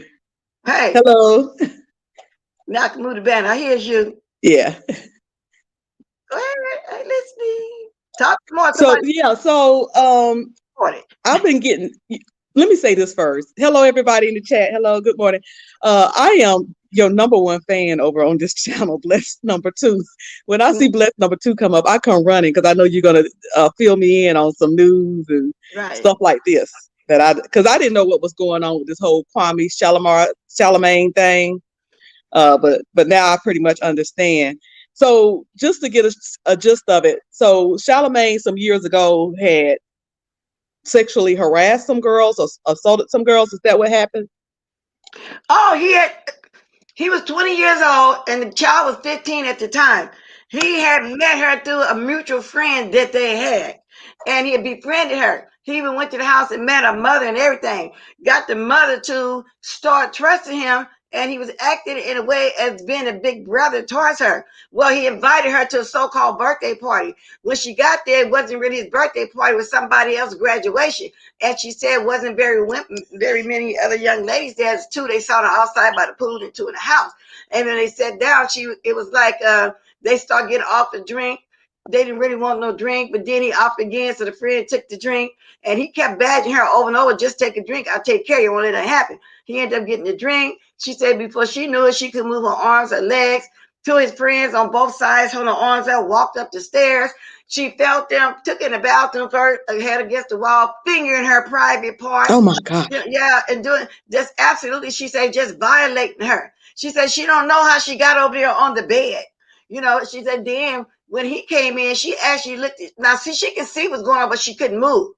Hey. Hello. Nakamura Band, I hear you. Yeah. Go ahead. Hey, listening. Talk more. I've been getting. Let me say this first. Hello, everybody in the chat. Hello, good morning. I am your number one fan over on this channel, Blessed Number Two. When I see Blessed Number Two come up, I come running because I know you're gonna fill me in on some news and stuff like this. Because I didn't know what was going on with this whole Kwame Charlemagne thing. But now I pretty much understand. So just to get a gist of it, so Charlemagne some years ago had sexually harassed some girls or assaulted some girls. Is that what happened? Oh, he was 20 years old and the child was 15 at the time. He had met her through a mutual friend that they had, and he had befriended her. He even went to the house and met her mother and everything. Got the mother to start trusting him, and he was acting in a way as being a big brother towards her. Well, he invited her to a so-called birthday party. When she got there, it wasn't really his birthday party, it was somebody else's graduation. And she said it wasn't very many other young ladies there. There's two they saw her outside by the pool and two in the house. And when they sat down, it was like they started getting off the drink. They didn't really want no drink, but then he offered again, so the friend took the drink, and he kept badgering her over and over, just take a drink, I'll take care of you, won't let that happen. He ended up getting the drink. She said before she knew it, she could move her arms, her legs. Two of his friends on both sides holding her arms out, walked up the stairs. She felt them, took in the bathroom, her head against the wall, fingering her private parts. Oh my God. Yeah, and doing just absolutely, she said, just violating her. She said she don't know how she got over there on the bed. She said, then when he came in, she actually looked now, see, she can see what's going on, but she couldn't move.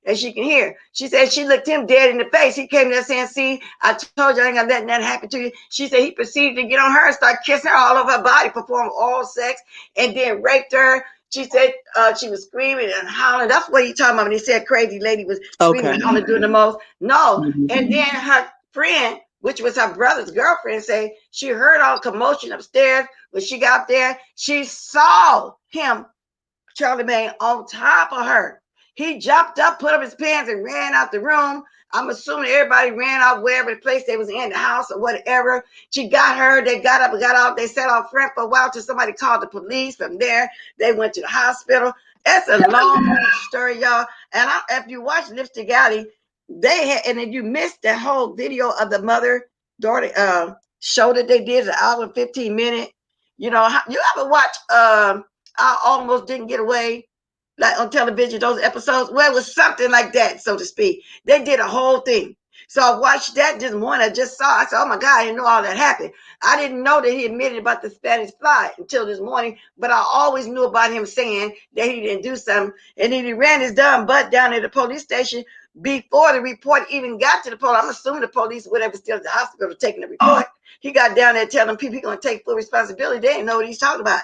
And she can hear. She said she looked him dead in the face. He came there saying, see, I told you I ain't gonna let that happen to you. She said he proceeded to get on her and start kissing her all over her body, perform oral sex, and then raped her. She said she was screaming and hollering. That's what he talking about when he said crazy lady was screaming and hollering, doing the most. No. And then her friend, which was her brother's girlfriend, say she heard all the commotion upstairs. When she got up there, she saw him, Charlemagne, on top of her. He jumped up, put up his pants, and ran out the room. I'm assuming everybody ran out wherever the place they was in, the house or whatever. She got her. They got up and got out. They sat out front for a while till somebody called the police. From there, they went to the hospital. That's a long story, y'all. And if you watch Lipstick Alley, they had, and then you missed that whole video of the mother-daughter show that they did, an hour and 15 minutes. You ever watch I Almost Didn't Get Away? Like on television, those episodes, well, it was something like that, so to speak. They did a whole thing. So I watched that this morning. I just saw, I said, oh my God, I didn't know all that happened. I didn't know that he admitted about the Spanish fly until this morning, but I always knew about him saying that he didn't do something. And then he ran his dumb butt down at the police station before the report even got to the police. I'm assuming the police, whatever, still at the hospital taking the report. He got down there telling people he's going to take full responsibility. They didn't know what he's talking about.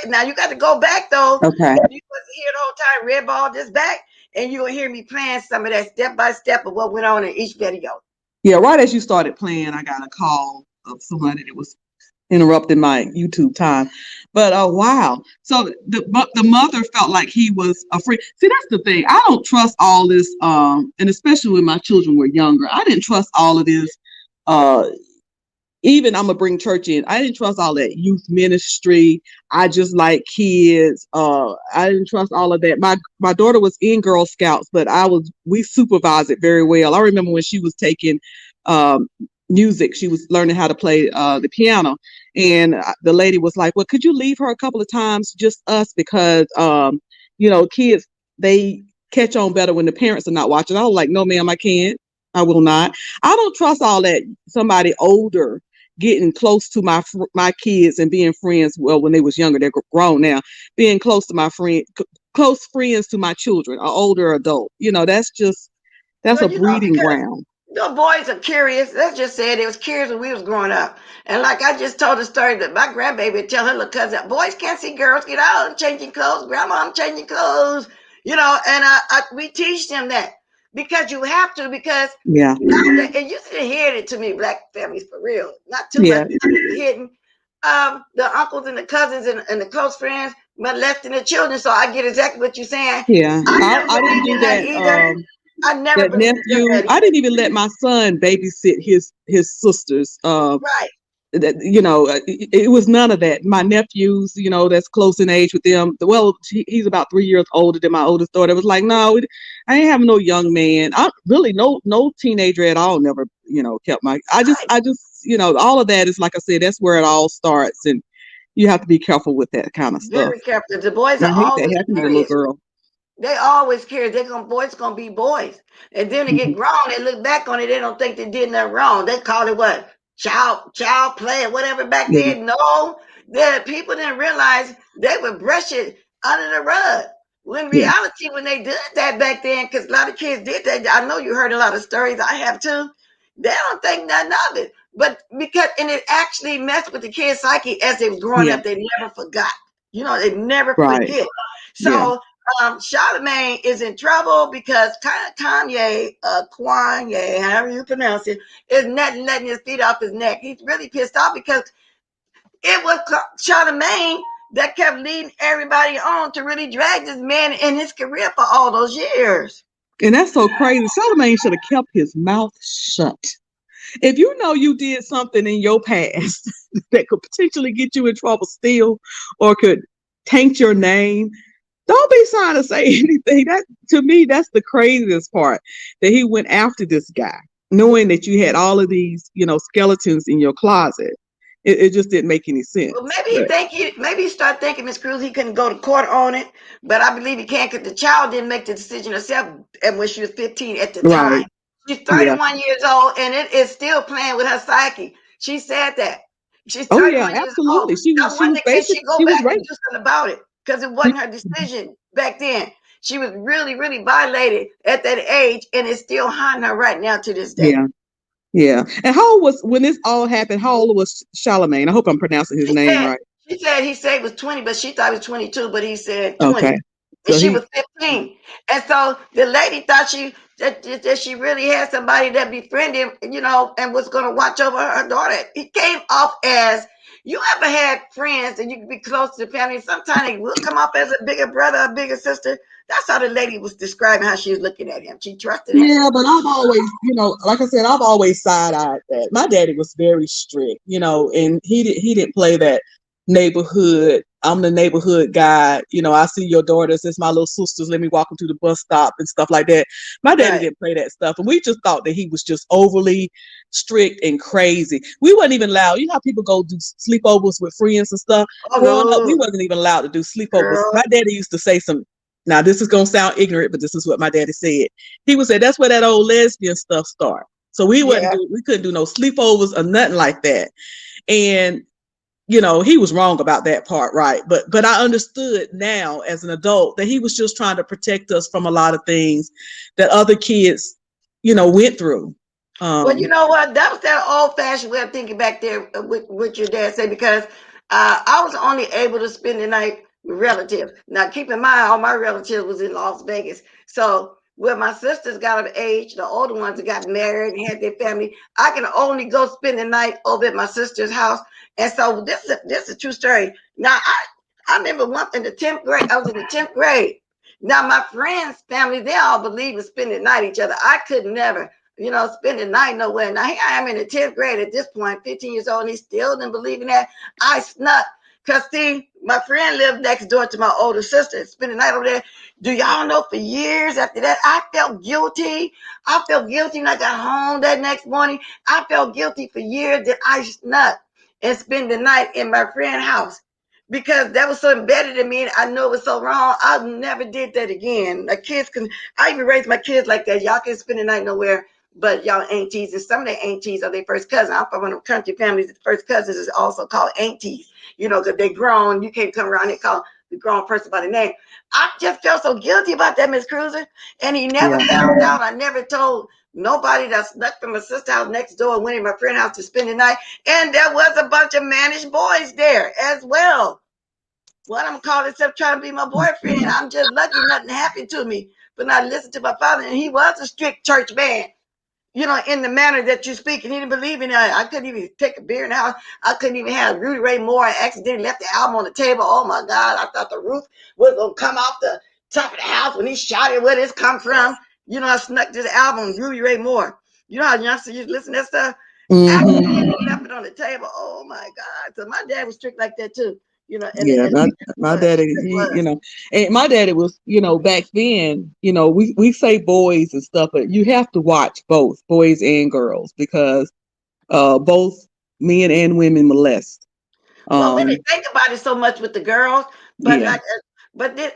Now you got to go back though. Okay. You wasn't here the whole time. Red ball this back, and you will hear me playing some of that step by step of what went on in each video. Yeah, right as you started playing, I got a call of somebody that was interrupting my YouTube time. But wow. So the mother felt like he was afraid. See, that's the thing. I don't trust all this, and especially when my children were younger. I didn't trust all of this. Even I'm gonna bring church in. I didn't trust all that youth ministry. I just like kids. I didn't trust all of that. My daughter was in Girl Scouts, but we supervised it very well. I remember when she was taking music, she was learning how to play the piano, and the lady was like, well, could you leave her a couple of times, just us, because kids, they catch on better when the parents are not watching. I was like, no ma'am, I can't. I will not. I don't trust all that somebody older getting close to my kids and being friends. Well, when they was younger, they're grown now, being close to my friend, close friends to my children, an older adult. That's a breeding ground. The boys are curious. Let's just say they was curious when we was growing up. And like I just told a story that my grandbaby would tell her little cousin, boys can't see girls get out. I'm changing clothes. Grandma, I'm changing clothes. And we teach them that. Because you have to, because and you should have heard it to me, black families for real, not too much hidden. The uncles and the cousins and the close friends molesting the children. So I get exactly what you're saying. Yeah, I didn't do that either. I never that nephew. I didn't even let my son babysit his sisters. Right. it was none of that. My nephews, that's close in age with them. Well, he's about 3 years older than my oldest daughter. It was like, no, I ain't having no young man. I really no teenager at all. Never, kept my. I just, all of that is like I said. That's where it all starts, and you have to be careful with that kind of stuff. Very careful. The boys And I are hate that always happening to a little curious. girl. They always curious. Boys gonna be boys. And then they get grown, they look back on it, they don't think they did nothing wrong. They call it what? Child play or whatever back Yeah. then. No, the people didn't realize they would brush it under the rug. When Yeah. reality, when they did that back then, because a lot of kids did that. I know you heard a lot of stories. I have too. They don't think nothing of it. But and it actually messed with the kid's psyche as they were growing Yeah. up. They never forgot. They never Right. forget. Yeah. So Charlemagne is in trouble because Kanye, Kwanye, however you pronounce it, is not letting his feet off his neck. He's really pissed off because it was Charlemagne that kept leading everybody on to really drag this man in his career for all those years. And that's so crazy. Charlemagne should have kept his mouth shut. If you know you did something in your past that could potentially get you in trouble still, or could taint your name, don't be trying to say anything. That, to me, that's the craziest part, that he went after this guy, knowing that you had all of these, skeletons in your closet. It just didn't make any sense. Well, maybe he started thinking, Miss Cruz, he couldn't go to court on it, but I believe he can because the child didn't make the decision herself and when she was 15 at the time. Right. She's 31 years old and it is still playing with her psyche. She said that. She's 31 years old. Absolutely. She I was wonder, can basic. she go She was back and raped. do something about it? Because it wasn't her decision back then. She was really, really violated at that age, and it's still haunting her right now to this day. Yeah. Yeah. And how old was, when this all happened, how old was Charlemagne? I hope I'm pronouncing his name right. He said he was 20, but she thought he was 22, but he said 20. Okay. And So she was 15. And so the lady thought that she really had somebody that befriended him, and was going to watch over her daughter. He came off as, you ever had friends and you could be close to the family, sometimes they will come off as a bigger brother, a bigger sister. That's how the lady was describing how she was looking at him. She trusted him. Yeah, but I've always, like I said, I've always side-eyed that. My daddy was very strict, and he didn't play that neighborhood. I'm the neighborhood guy. I see your daughters as my little sisters. Let me walk them to the bus stop and stuff like that. My daddy didn't play that stuff. And we just thought that he was just overly strict and crazy. We weren't even allowed. You know how people go do sleepovers with friends and stuff? Growing up, we wasn't even allowed to do sleepovers. My daddy used to say now this is going to sound ignorant, but this is what my daddy said. He would say, that's where that old lesbian stuff started. So we couldn't do no sleepovers or nothing like that. And he was wrong about that part, right? But I understood now as an adult that he was just trying to protect us from a lot of things that other kids, went through. Well, you know what? That was that old-fashioned way of thinking back there with what your dad said, because I was only able to spend the night with relatives. Now, keep in mind, all my relatives was in Las Vegas. So when my sisters got of age, the older ones got married and had their family, I can only go spend the night over at my sister's house. And so this is a true story. Now, I remember once in the 10th grade, I was in the 10th grade. Now, my friends' family, they all believe in spending the night with each other. I could never, spend the night nowhere. Now, here I am in the 10th grade at this point, 15 years old, and he still didn't believe in that. I snuck. Because, see, my friend lived next door to my older sister, spent the night over there. Do y'all know, for years after that, I felt guilty. I felt guilty when I got home that next morning. I felt guilty for years that I snuck and spend the night in my friend's house, because that was so embedded in me, and I know it was so wrong. I never did that again. I even raised my kids like that. Y'all can spend the night nowhere but y'all aunties, and some of their aunties are their first cousin. I'm from one of them country families. The first cousins is also called aunties, because they grown. You can't come around and call the grown person by the name. I just felt so guilty about that, Miss Cruiser. And he never found out. I never told nobody that snuck from my sister's house next door and went in my friend's house to spend the night. And there was a bunch of mannish boys there as well. What I'm calling himself trying to be my boyfriend. I'm just lucky nothing happened to me. But I listened to my father, and he was a strict church man, in the manner that you speak, and he didn't believe in it. I couldn't even take a beer in the house. I couldn't even have Rudy Ray Moore. I accidentally left the album on the table. Oh my God, I thought the roof was going to come off the top of the house when he shouted, where this come from? I snuck this album, Rudy Ray Moore. You know how youngsters used to listen to that stuff? After he left it on the table. Oh my God. So my dad was strict like that too. Yeah, my daddy, and my daddy was, back then, we say boys and stuff, but you have to watch both boys and girls because both men and women molest. Well, we didn't think about it so much with the girls, but Yeah.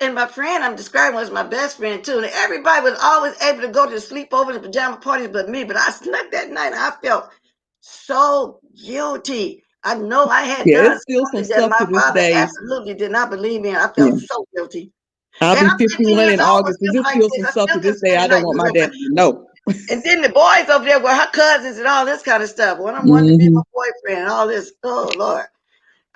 and my friend I'm describing was my best friend too. And everybody was always able to go to sleepovers and pajama parties but me. But I snuck that night and I felt so guilty. I know I had Yeah, done it's still some something that stuff my to this father day. absolutely did not believe me. And I Yeah. felt so guilty. I'll And be I'm 15 51 years in old, but August, and still there's like still this. some I stuff still to this day consider I it don't like want my girlfriend. daddy to know. And then the boys over there were her cousins and all this kind of stuff. One of them wanted to be Hmm. my boyfriend and all this. Oh Lord.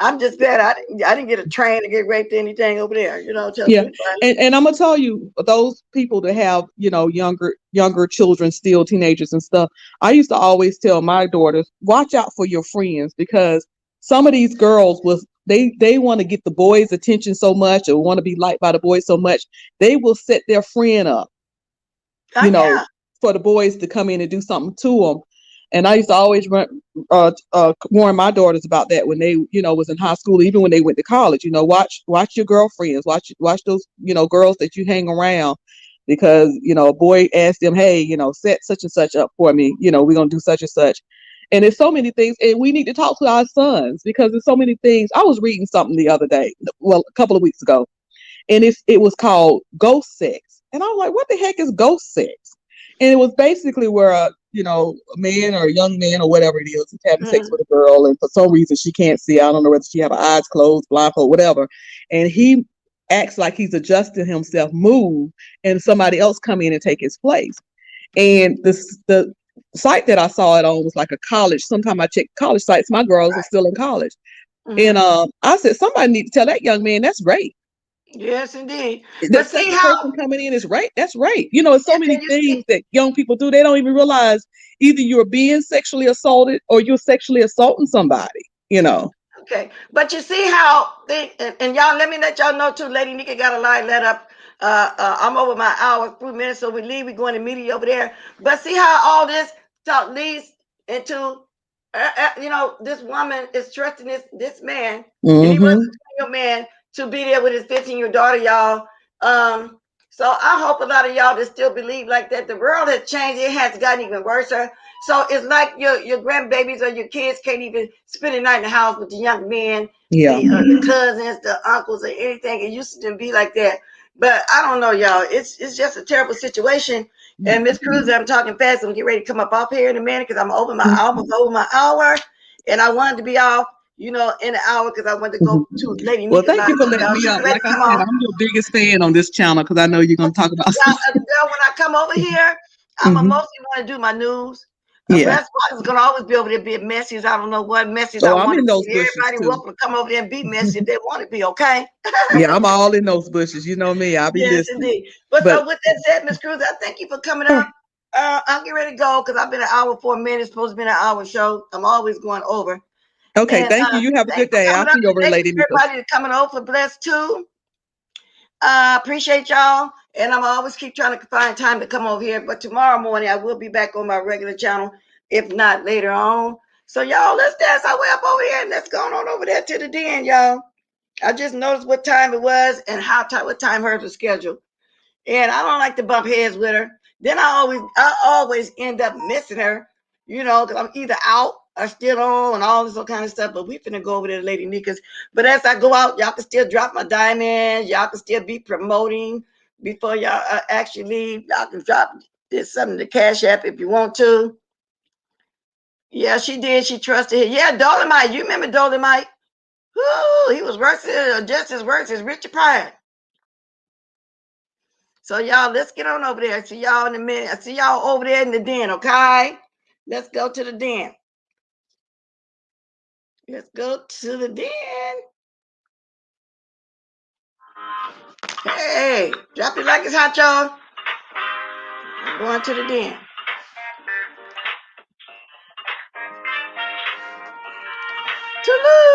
I'm just glad I didn't get a train to get raped or anything over there, tell Yeah, you what. and I'm gonna tell you, those people that have younger children, still teenagers and stuff. I used to always tell my daughters, watch out for your friends because some of these girls they want to get the boys' attention so much or want to be liked by the boys so much, they will set their friend up, you know, Yeah. for the boys to come in and do something to them. And I used to always warn my daughters about that when they, was in high school, even when they went to college. Watch your girlfriends, watch those, girls that you hang around, because a boy asked them, hey, set such and such up for me. We're gonna do such and such. And there's so many things, and we need to talk to our sons because there's so many things. I was reading something the other day, well, a couple of weeks ago, and it was called ghost sex, and I was like, what the heck is ghost sex? And it was basically where a man or a young man or whatever it is is having sex Mm-hmm. with a girl, and for some reason she can't see. I don't know whether she have her eyes closed, blindfold, whatever, and he acts like he's adjusting himself, move, and somebody else come in and take his place. And the site that I saw it on was like a college. Sometime I checked college sites. My girls are Right. still in college, and Mm-hmm. I said somebody need to tell that young man that's rape. Yes, indeed. The But see second how, person coming in is rape. That's rape. It's so and many then you things see, that young people do. They don't even realize either you're being sexually assaulted or you're sexually assaulting somebody. okay, but you see how and y'all, let y'all know too, Lady Nika got a line let up. I'm over my hour, 3 minutes, so we leave. We going immediately over there. But see how all this talk leads into, this woman is trusting this man, and he was Mm-hmm. a 20-year man to be there with his 15-year daughter, y'all. Um, so I hope a lot of y'all that still believe like that. The world has changed. It has gotten even worse. So it's like your grandbabies or your kids can't even spend the night in the house with the young men, Yeah. the cousins, the uncles, or anything. It used to be like that. But I don't know, y'all. It's just a terrible situation. And Miss Cruz, I'm talking fast. I'm getting ready to come up off here in a minute because I'm almost over my hour, and I wanted to be off, in an hour because I wanted to go to Lady Well, Nika's thank live. you for So letting y'all me get up. ready Like to I come said, on. I'm your biggest fan on this channel because I know you're going to talk about Now, stuff. when I come over here, I'm Hmm. mostly want to do my news. Yeah. Best Boss is gonna always be over there being messy. I don't know what messy I Oh, I'm want to in those be. bushes Everybody too. welcome to come over there and be messy if they want to be. Okay. Yeah, I'm all in those bushes. You know me. I'll be Yes, listening. indeed. But But so with that said, Miss Cruz, I thank you for coming up. I'll get ready to go because I've been an hour 4 minutes. Supposed to be an hour show. I'm always going over. okay, And thank you. You have a thanks good for day. coming I'll up. see you over And there, thank Lady you Nika. everybody coming over for Blessed too. Appreciate y'all. And I'm always keep trying to find time to come over here. But tomorrow morning I will be back on my regular channel, if not later on. So y'all, let's dance our way up over here and let's go on over there to the den, y'all. I just noticed what time it was and what time hers was scheduled. And I don't like to bump heads with her. Then I always end up missing her, because I'm either out or still on and all this other kind of stuff. But we finna go over there to Lady Nika's. But as I go out, y'all can still drop my diamonds. Y'all can still be promoting before y'all actually leave. Y'all can drop this something to Cash App if you want to. Yeah, she did. She trusted it. Yeah, Dolomite. You remember Dolomite? Woo, he was worse, just as worse as Richard Pryor. So y'all, let's get on over there. See y'all in a minute. I see y'all over there in the den, okay? Let's go to the den. Let's go to the den. Hey, drop it like it's hot, y'all. I'm going to the den. Toodaloo.